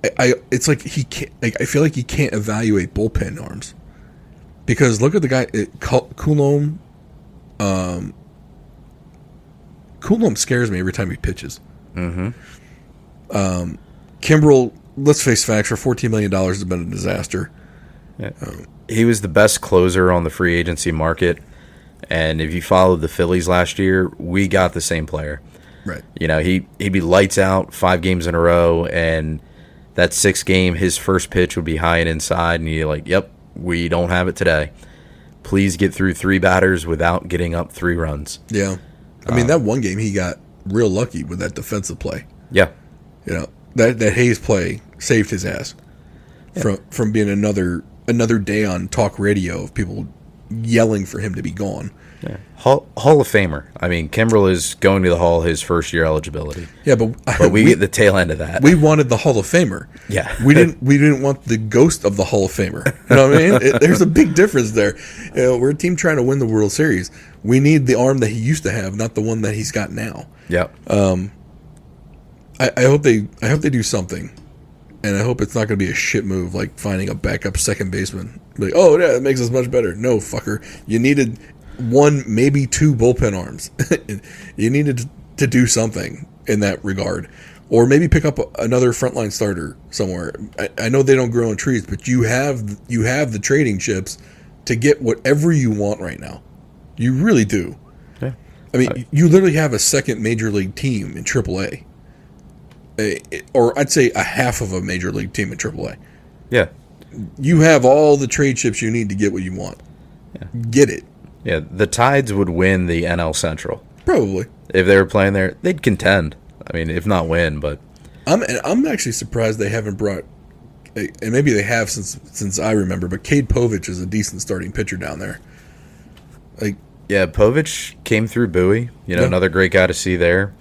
It's like he can't. Like, I feel like he can't evaluate bullpen arms because look at the guy Coulomb. Coulomb scares me every time he pitches. Mm-hmm. Kimbrel, let's face facts, for $14 million has been a disaster. Yeah. He was the best closer on the free agency market, and if you followed the Phillies last year, we got the same player. Right. He'd be lights out 5 games in a row, and that 6th game, his first pitch would be high and inside, and you're like, yep, we don't have it today. Please get through 3 batters without getting up 3 runs. Yeah. I mean, that one game he got real lucky with that defensive play. Yeah. That Hayes play saved his ass from being another day on talk radio of people yelling for him to be gone. Yeah. Hall of Famer. I mean, Kimbrel is going to the Hall his first year eligibility. Yeah, but we get the tail end of that. We wanted the Hall of Famer. Yeah. We didn't want the ghost of the Hall of Famer. You know what I mean? There's a big difference there. We're a team trying to win the World Series. We need the arm that he used to have, not the one that he's got now. Yeah. I hope they do something. And I hope it's not going to be a shit move like finding a backup second baseman. Like, oh, yeah, that makes us much better. No, fucker. You needed 1, maybe 2 bullpen arms. You needed to do something in that regard. Or maybe pick up another frontline starter somewhere. I know they don't grow on trees, but you have the trading chips to get whatever you want right now. You really do. Yeah. I mean, you literally have a second major league team in AAA. Or I'd say a half of a major league team in AAA. Yeah. You have all the trade chips you need to get what you want. Yeah. Get it. Yeah, the Tides would win the NL Central. Probably. If they were playing there, they'd contend. I mean, if not win, but I'm actually surprised they haven't brought, and maybe they have since I remember, but Cade Povich is a decent starting pitcher down there. Like, yeah, Povich came through Bowie. Another great guy to see there.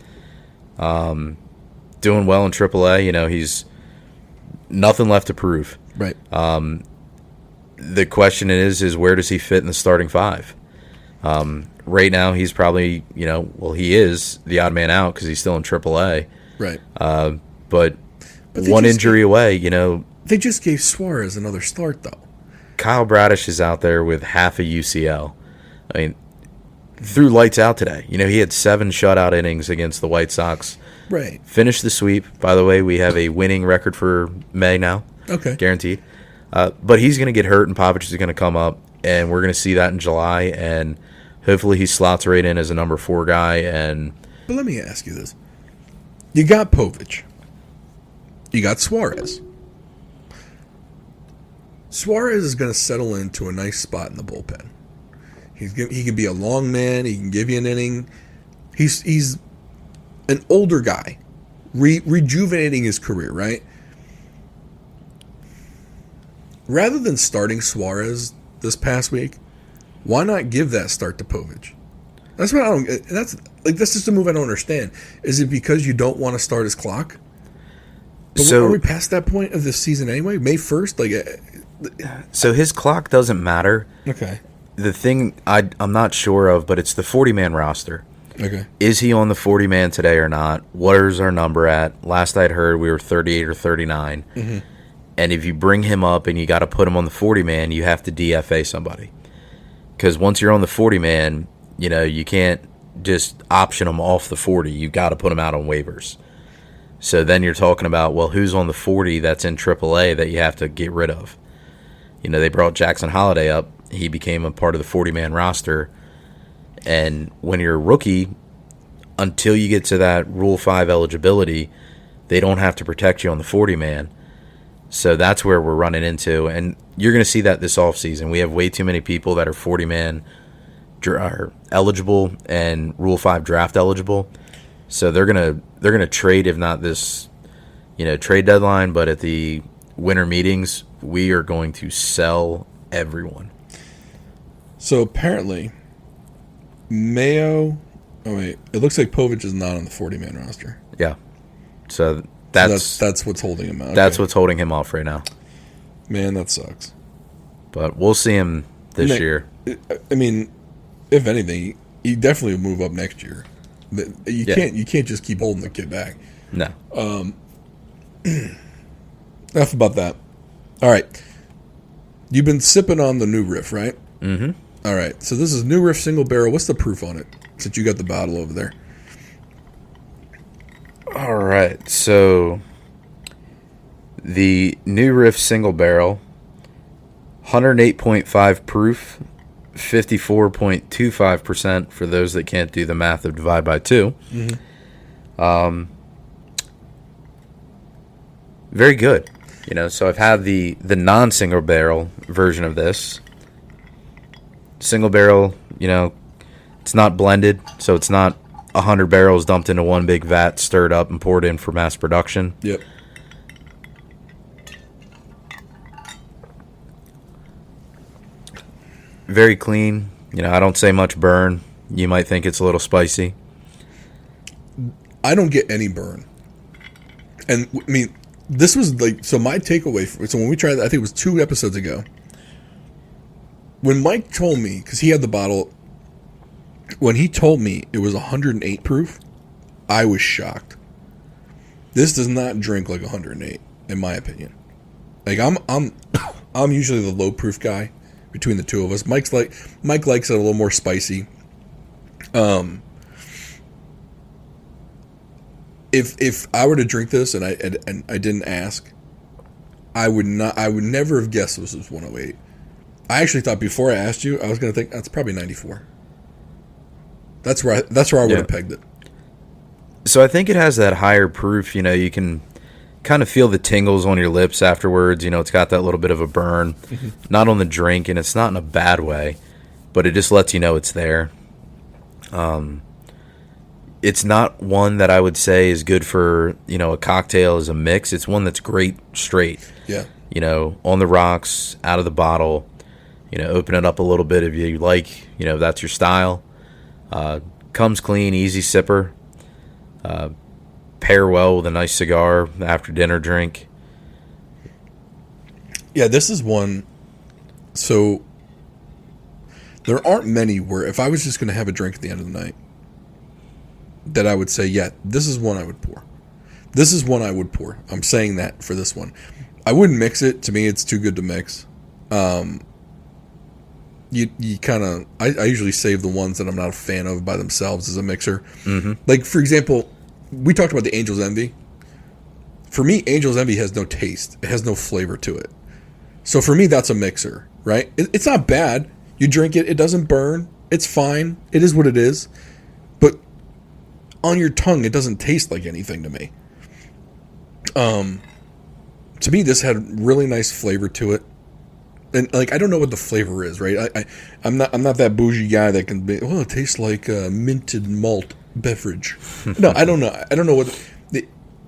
Doing well in AAA. He's nothing left to prove. Right. The question is where does he fit in the starting 5? Right now, he's probably, he is the odd man out because he's still in AAA. Right. But one injury away, They just gave Suarez another start, though. Kyle Bradish is out there with half a UCL. I mean, threw lights out today. He had 7 shutout innings against the White Sox. Right. Finished the sweep. By the way, we have a winning record for May now. Okay. Guaranteed. But he's going to get hurt, and Povich is going to come up, and we're going to see that in July, and hopefully he slots right in as a number 4 guy. But let me ask you this. You got Povich. You got Suarez. Suarez is going to settle into a nice spot in the bullpen. He can be a long man. He can give you an inning. He's an older guy, rejuvenating his career, right? Rather than starting Suarez this past week, why not give that start to Povich? That's what I don't. That's just a move I don't understand. Is it because you don't want to start his clock? But are we past that point of this season anyway? May 1st, So his clock doesn't matter. Okay. The thing I'm not sure of, but it's the 40-man roster. Okay. Is he on the 40-man today or not? What is our number at? Last I'd heard, we were 38 or 39. Mm-hmm. And if you bring him up and you got to put him on the 40-man, you have to DFA somebody. Because once you're on the 40-man, you can't just option him off the 40. You got to put him out on waivers. So then you're talking about, well, who's on the 40 that's in AAA that you have to get rid of? They brought Jackson Holiday up. He became a part of the 40-man roster. And when you're a rookie, until you get to that Rule 5 eligibility, they don't have to protect you on the 40-man. So that's where we're running into. And you're going to see that this offseason. We have way too many people that are 40-man eligible and Rule 5 draft eligible. So they're gonna trade, if not this trade deadline, but at the winter meetings, we are going to sell everyone. So apparently, Mayo. Oh wait, it looks like Povich is not on the 40-man roster. Yeah, so that's what's holding him out. That's what's holding him off right now. Man, that sucks. But we'll see him this year. I mean, if anything, he definitely will move up next year. You can't just keep holding the kid back. No. Enough about that. All right. You've been sipping on the new riff, right? Mm-hmm. All right. So this is new riff single barrel. What's the proof on it? Since you got the bottle over there. All right. So the new riff single barrel, 108.5 proof, 54.25% for those that can't do the math of divide by 2. Mm-hmm. Very good. So I've had the non-single barrel version of this. Single barrel, it's not blended, so it's not 100 barrels dumped into one big vat, stirred up, and poured in for mass production. Yep. Very clean. I don't say much burn. You might think it's a little spicy. I don't get any burn. And, I mean, this was so my takeaway, so when we tried that, I think it was 2 episodes ago, when Mike told me, because he had the bottle, when he told me it was 108 proof, I was shocked. This does not drink like 108, in my opinion. Like, I'm usually the low proof guy between the two of us. Mike likes it a little more spicy. If I were to drink this and I didn't ask, I would never have guessed this was 108. I actually thought before I asked you, I was going to think that's probably 94. That's where I would have pegged it. So I think it has that higher proof. You can kind of feel the tingles on your lips afterwards. It's got that little bit of a burn, not on the drink, and it's not in a bad way, but it just lets you know it's there. It's not one that I would say is good for, a cocktail as a mix. It's one that's great straight. Yeah. On the rocks, out of the bottle. Open it up a little bit if you like. If that's your style. Comes clean, easy sipper. Pair well with a nice cigar after dinner drink. Yeah, this is one. So there aren't many where if I was just going to have a drink at the end of the night, that I would say, yeah, this is one I would pour. This is one I would pour. I'm saying that for this one. I wouldn't mix it. To me, it's too good to mix. You kind of... I usually save the ones that I'm not a fan of by themselves as a mixer. Mm-hmm. Like, for example, we talked about the Angel's Envy. For me, Angel's Envy has no taste. It has no flavor to it. So for me, that's a mixer, right? It's not bad. You drink it. It doesn't burn. It's fine. It is what it is. But on your tongue, it doesn't taste like anything to me. To me, this had really nice flavor to it. And I don't know what the flavor is, right? I'm not that bougie guy that can be. Oh, it tastes like a minted malt beverage. No, I don't know. I don't know what.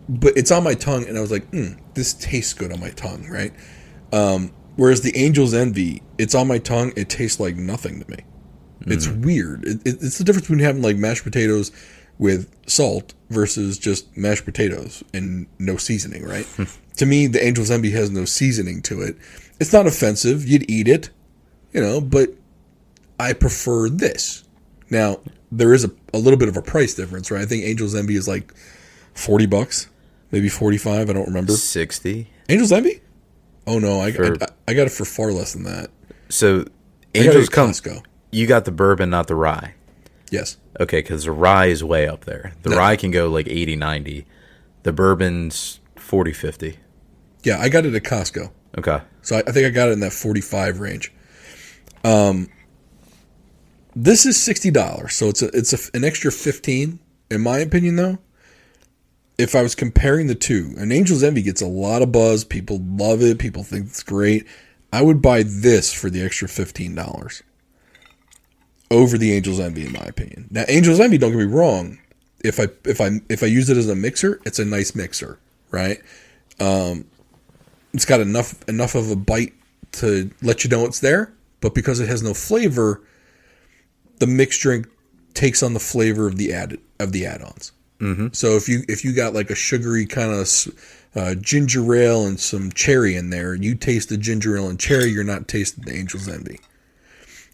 But it's on my tongue, and I was like, this tastes good on my tongue, right? Whereas the Angel's Envy, it's on my tongue. It tastes like nothing to me. It's weird. It's the difference between having like mashed potatoes with salt versus just mashed potatoes and no seasoning, right? To me, the Angel's Envy has no seasoning to it. It's not offensive. You'd eat it, but I prefer this. Now, there is a little bit of a price difference, right? I think Angel's Envy is like $40, maybe 45. I don't remember. 60. Angel's Envy? Oh, no. I got it for far less than that. So, Angel's Costco. You got the bourbon, not the rye. Yes. Okay, because the rye is way up there. The rye can go like 80, 90. The bourbon's 40, 50. Yeah, I got it at Costco. Okay. So I think I got it in that 45 range. This is $60, so it's an extra 15. In my opinion, though, if I was comparing the two, an Angel's Envy gets a lot of buzz. People love it. People think it's great. I would buy this for the extra $15 over the Angel's Envy, in my opinion. Now, Angel's Envy, don't get me wrong. If I use it as a mixer, it's a nice mixer, right? It's got enough of a bite to let you know it's there, but because it has no flavor, the mixed drink takes on the flavor of the add-ons. Mm-hmm. So if you got like a sugary kind of ginger ale and some cherry in there, you taste the ginger ale and cherry, you're not tasting the Angel's Envy.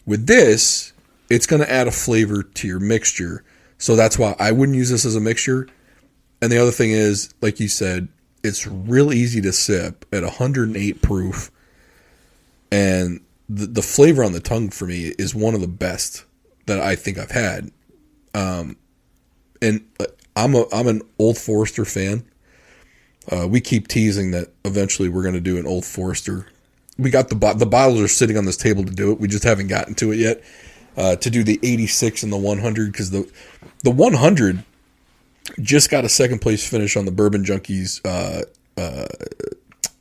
With this, it's going to add a flavor to your mixture. So that's why I wouldn't use this as a mixture. And the other thing is, like you said, it's real easy to sip at 108 proof. And the flavor on the tongue for me is one of the best that I think I've had. And I'm an Old Forester fan. We keep teasing that eventually we're going to do an Old Forester. We got the bottles are sitting on this table to do it. We just haven't gotten to it yet. To do the 86 and the 100, because the 100 just got a second place finish on the Bourbon Junkies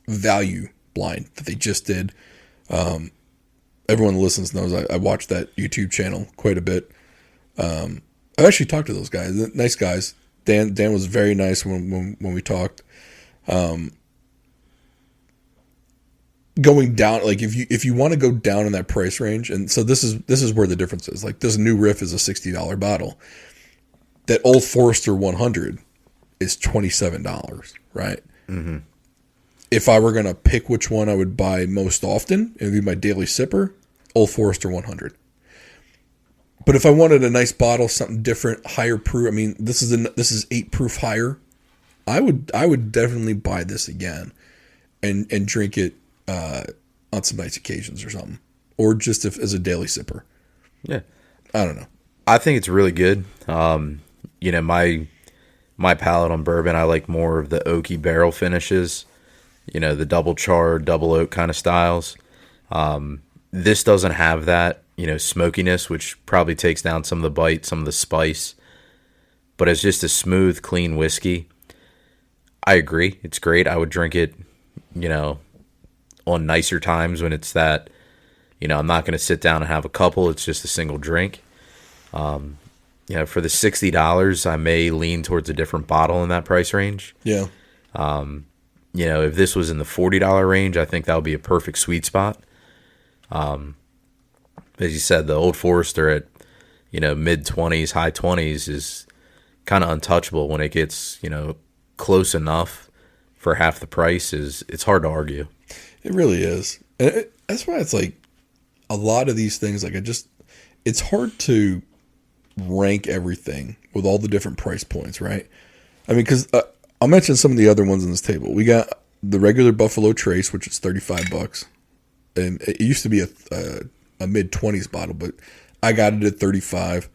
value blind that they just did. Everyone that listens knows I watch that YouTube channel quite a bit. I actually talked to those guys, nice guys. Dan was very nice when we talked. Going down, like if you want to go down in that price range, and so this is where the difference is. Like this New Riff is a $60 bottle. That Old Forester 100 is $27, right? Mm-hmm. If I were gonna pick which one I would buy most often, it would be my daily sipper, Old Forester 100. But if I wanted a nice bottle, something different, higher proof, I mean, this is 8 proof higher. I would definitely buy this again, and drink it on some nice occasions or something, or just as a daily sipper. Yeah, I don't know. I think it's really good. My palate on bourbon, I like more of the oaky barrel finishes. The double char, double oak kind of styles. This doesn't have that, smokiness, which probably takes down some of the bite, some of the spice. But it's just a smooth, clean whiskey. I agree. It's great. I would drink it, on nicer times when it's that, I'm not going to sit down and have a couple. It's just a single drink. For the $60, I may lean towards a different bottle in that price range. Yeah. If this was in the $40 range, I think that would be a perfect sweet spot. As you said, the Old Forester at, mid-20s, high 20s is kind of untouchable when it gets, close enough for half the price. It's hard to argue. It really is. And that's why it's like a lot of these things, like it's hard to rank everything with all the different price points, right? I mean, because I'll mention some of the other ones on this table. We got the regular Buffalo Trace, which is $35, and it used to be a mid-20s bottle, but I got it at $35.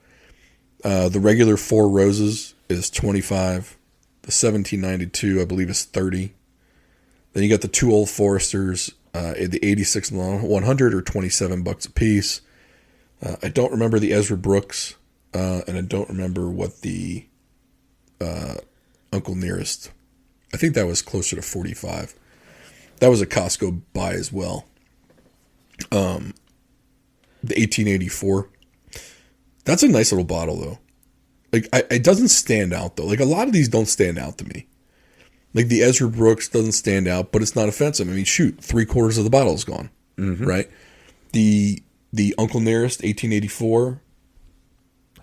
The regular Four Roses is $25. The 1792, I believe, is $30. Then you got the two Old Foresters, the 86 and 100 are $27 a piece. I don't remember the Ezra Brooks, and I don't remember what the Uncle Nearest. I think that was closer to $45. That was a Costco buy as well. The 1884. That's a nice little bottle, though. Like, it doesn't stand out, though. Like, a lot of these don't stand out to me. Like, the Ezra Brooks doesn't stand out, but it's not offensive. I mean, shoot, 3/4 of the bottle is gone, right? The Uncle Nearest, 1884,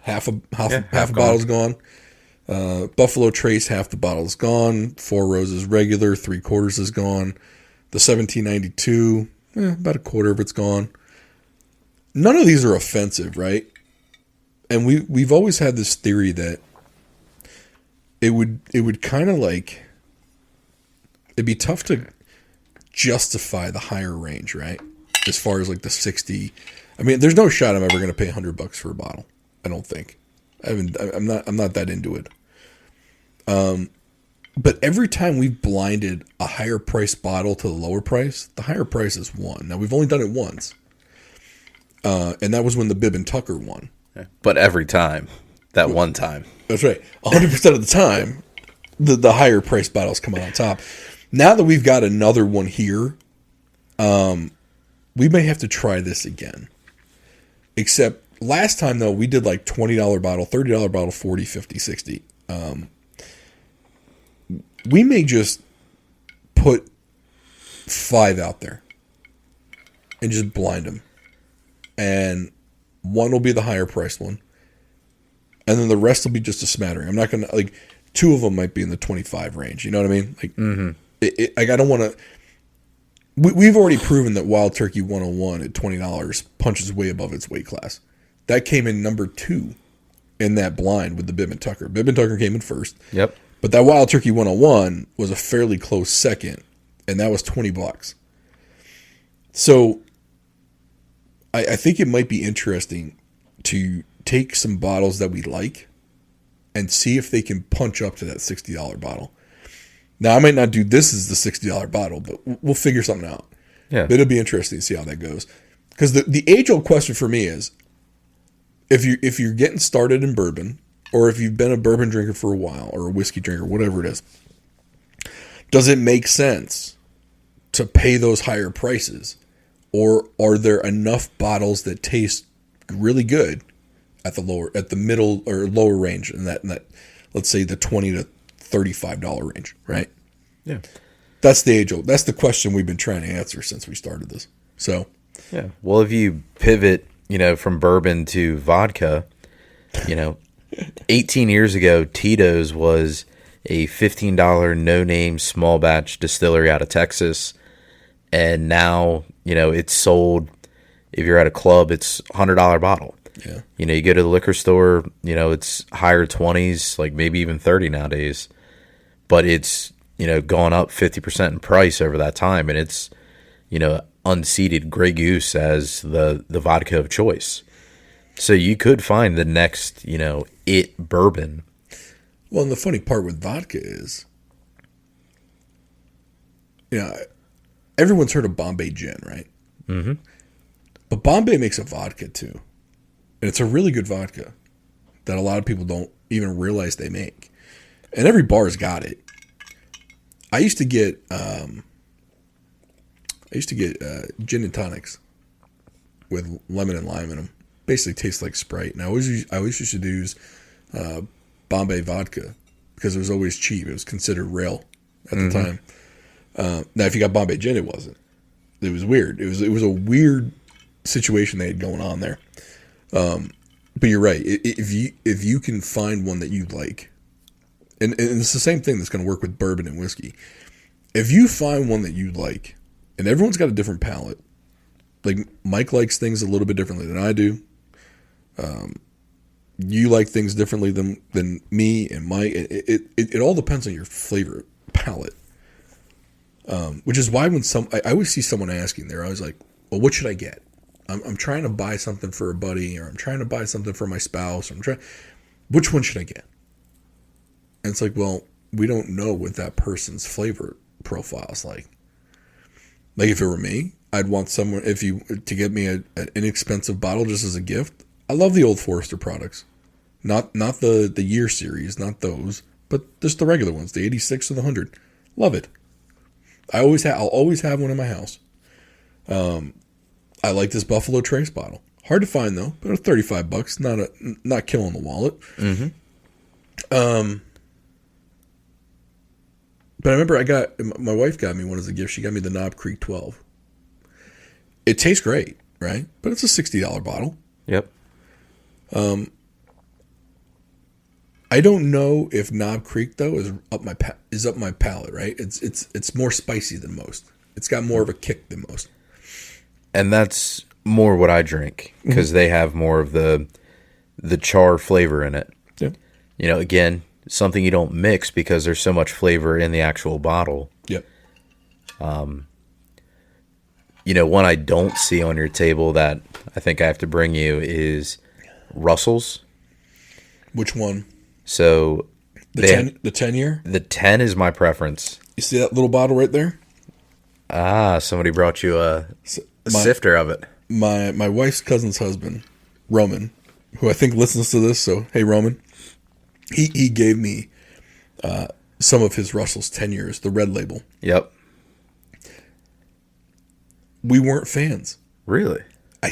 half a bottle's gone. Buffalo Trace, half the bottle's gone. Four Roses regular, 3/4 is gone. The 1792, about a quarter of it's gone. None of these are offensive, right? And we've always had this theory that it would kind of like, it'd be tough to justify the higher range, right? As far as like the 60, I mean, there's no shot I'm ever going to pay $100 for a bottle. I don't think. I'm not that into it. But every time we've blinded a higher price bottle to the lower price, the higher price is won. Now we've only done it once, and that was when the Bibb and Tucker won. But every time, that one time, that's right. 100% of the time, the higher price bottles come out on top. Now that we've got another one here, we may have to try this again. Except last time, though, we did like $20 bottle, $30 bottle, 40, 50, 60. We may just put 5 out there and just blind them. And one will be the higher priced one. And then the rest will be just a smattering. I'm not going to, like, 2 of them might be in the 25 range. You know what I mean? Like, I don't want to, we've already proven that Wild Turkey 101 at $20 punches way above its weight class. That came in number 2 in that blind with the Bibb and Tucker. Bibb and Tucker came in first. Yep. But that Wild Turkey 101 was a fairly close second, and that was $20. So I think it might be interesting to take some bottles that we like and see if they can punch up to that $60 bottle. Now, I might not do this as the $60 bottle, but we'll figure something out. Yeah. But it'll be interesting to see how that goes. Because the age-old question for me is, if you're getting started in bourbon, or if you've been a bourbon drinker for a while, or a whiskey drinker, whatever it is, does it make sense to pay those higher prices? Or are there enough bottles that taste really good at the middle or lower range in that let's say the $20 to $35 range, right? Yeah. That's the question we've been trying to answer since we started this. So, yeah. Well, if you pivot, from bourbon to vodka, 18 years ago, Tito's was a $15 no-name small batch distillery out of Texas. And now, it's sold, if you're at a club, it's $100 bottle. Yeah. You go to the liquor store, it's higher 20s, like maybe even 30 nowadays. But it's, gone up 50% in price over that time. And it's, unseated Grey Goose as the vodka of choice. So you could find the next, it bourbon. Well, and the funny part with vodka is, everyone's heard of Bombay Gin, right? Mm-hmm. But Bombay makes a vodka too. And it's a really good vodka that a lot of people don't even realize they make. And every bar's got it. I used to get gin and tonics with lemon and lime in them. Basically tastes like Sprite. And I always used to use Bombay vodka because it was always cheap. It was considered real at the time. Now, if you got Bombay gin, it wasn't. It was weird. It was a weird situation they had going on there. But you're right. If you can find one that you like, and it's the same thing that's going to work with bourbon and whiskey. If you find one that you like, and everyone's got a different palate. Like Mike likes things a little bit differently than I do. You like things differently than me and Mike. It all depends on your flavor palate. Which is why when I always see someone asking there, I was like, well, what should I get? I'm trying to buy something for a buddy, or I'm trying to buy something for my spouse. Which one should I get? And it's like, well, we don't know what that person's flavor profile is like. Like if it were me, I'd want someone to get me an inexpensive bottle just as a gift. I love the Old Forester products, not the year series, not those, but just the regular ones, the 86 or the 100. Love it. I'll always have one in my house. I like this Buffalo Trace bottle. Hard to find though, but it's $35. Not killing the wallet. Mm-hmm. But I remember my wife got me one as a gift. She got me the Knob Creek 12. It tastes great, right? But it's a $60 bottle. Yep. I don't know if Knob Creek though is up my palate, right? It's more spicy than most. It's got more of a kick than most. And that's more what I drink because they have more of the char flavor in it. Yeah. Again, something you don't mix because there's so much flavor in the actual bottle. Yep. One I don't see on your table that I think I have to bring you is Russell's. Which one? So the 10 year? The 10 is my preference. You see that little bottle right there? Ah, somebody brought you a sifter of it. My wife's cousin's husband, Roman, who I think listens to this, so hey Roman. He gave me some of his Russell's 10 years, the red label. Yep. We weren't fans. Really? I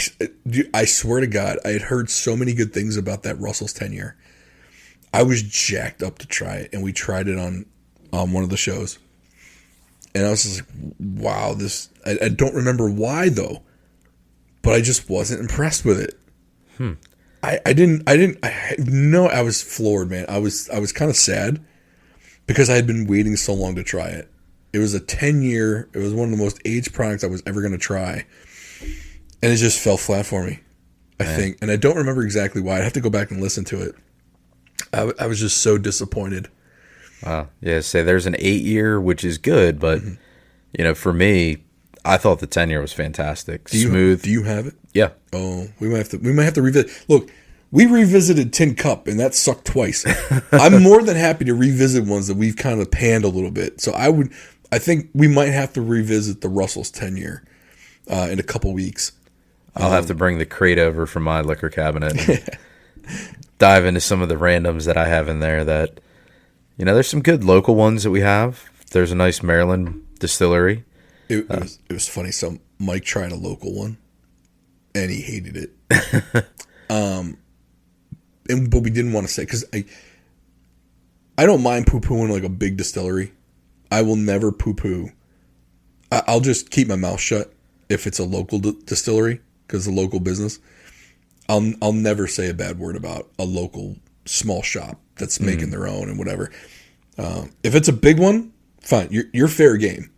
swear to God, I had heard so many good things about that Russell's 10 year. I was jacked up to try it, and we tried it on one of the shows. And I was just like, wow, this... I don't remember why, though. But I just wasn't impressed with it. I was floored, man. I was kind of sad because I had been waiting so long to try it. It was a 10-year. It was one of the most aged products I was ever going to try. And it just fell flat for me, I think. And I don't remember exactly why. I'd have to go back and listen to it. I was just so disappointed. Yeah, say there's an 8-year, which is good, but, for me, I thought the 10-year was fantastic. Smooth. Do you have it? Yeah. Oh, we might have to revisit. Look, we revisited Tin Cup, and that sucked twice. I'm more than happy to revisit ones that we've kind of panned a little bit. So I think we might have to revisit the Russell's 10-year in a couple weeks. I'll have to bring the crate over from my liquor cabinet and dive into some of the randoms that I have in there that, there's some good local ones that we have. There's a nice Maryland distillery. It was funny. So Mike tried a local one, and he hated it. But we didn't want to say, because I don't mind poo-pooing like a big distillery. I will never poo-poo. I'll just keep my mouth shut if it's a local distillery, because it's a local business. I'll never say a bad word about a local small shop that's making their own and whatever. If it's a big one, fine. You're fair game.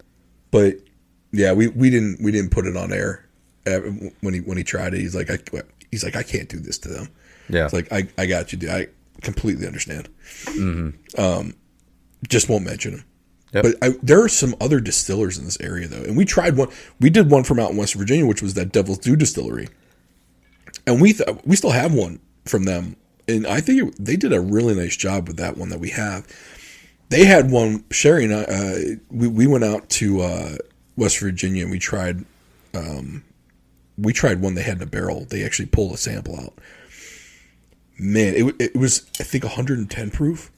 But yeah, we didn't put it on air when he tried it. He's like I can't do this to them. Yeah, it's like I got you, dude. I completely understand. Just won't mention them. Yep. But there are some other distillers in this area though, and we tried one. We did one from out in West Virginia, which was that Devil's Due distillery, and we still have one from them. And I think they did a really nice job with that one that we have. They had one, Sherry and I, we went out to West Virginia and we tried one they had in a barrel. They actually pulled a sample out. Man, it was, I think, 110 proof,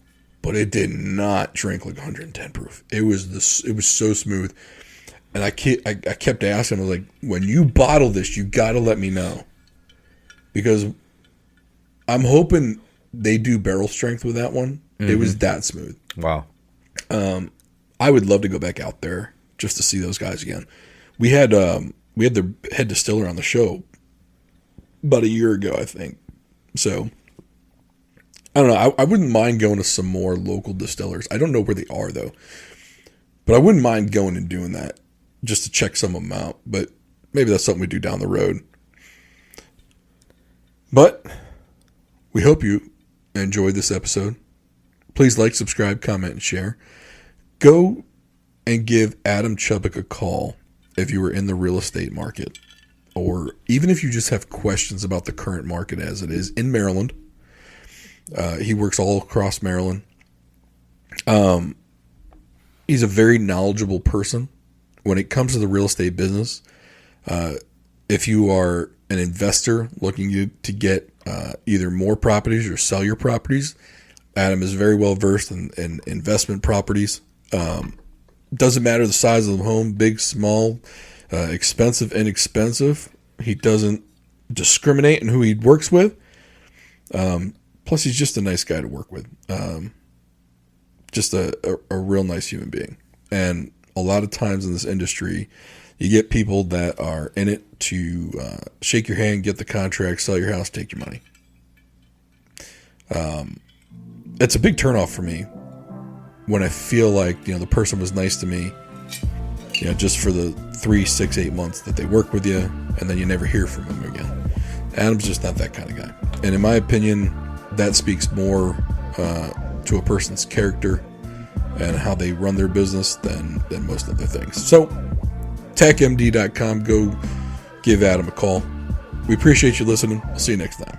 but it did not drink like 110 proof. It was so smooth. And I kept asking, I was like, when you bottle this, you got to let me know. Because I'm hoping they do barrel strength with that one. Mm-hmm. It was that smooth. Wow. I would love to go back out there just to see those guys again. We had their head distiller on the show about a year ago, I think. So I don't know. I wouldn't mind going to some more local distillers. I don't know where they are though, but I wouldn't mind going and doing that just to check some of them out. But maybe that's something we do down the road. But we hope you enjoyed this episode. Please like, subscribe, comment, and share. Go and give Adam Chubbuck a call if you are in the real estate market, or even if you just have questions about the current market as it is in Maryland. He works all across Maryland. He's a very knowledgeable person when it comes to the real estate business. If you are an investor looking to get either more properties or sell your properties, Adam is very well versed in investment properties. Doesn't matter the size of the home, big, small, expensive, inexpensive. He doesn't discriminate in who he works with. Plus, he's just a nice guy to work with. Just a real nice human being. And a lot of times in this industry, you get people that are in it to shake your hand, get the contract, sell your house, take your money. It's a big turnoff for me when I feel like, the person was nice to me, just for the 3, 6, 8 months that they work with you, and then you never hear from them again. Adam's just not that kind of guy. And in my opinion, that speaks more to a person's character and how they run their business than most other things. So, techmd.com, go give Adam a call. We appreciate you listening. I'll see you next time.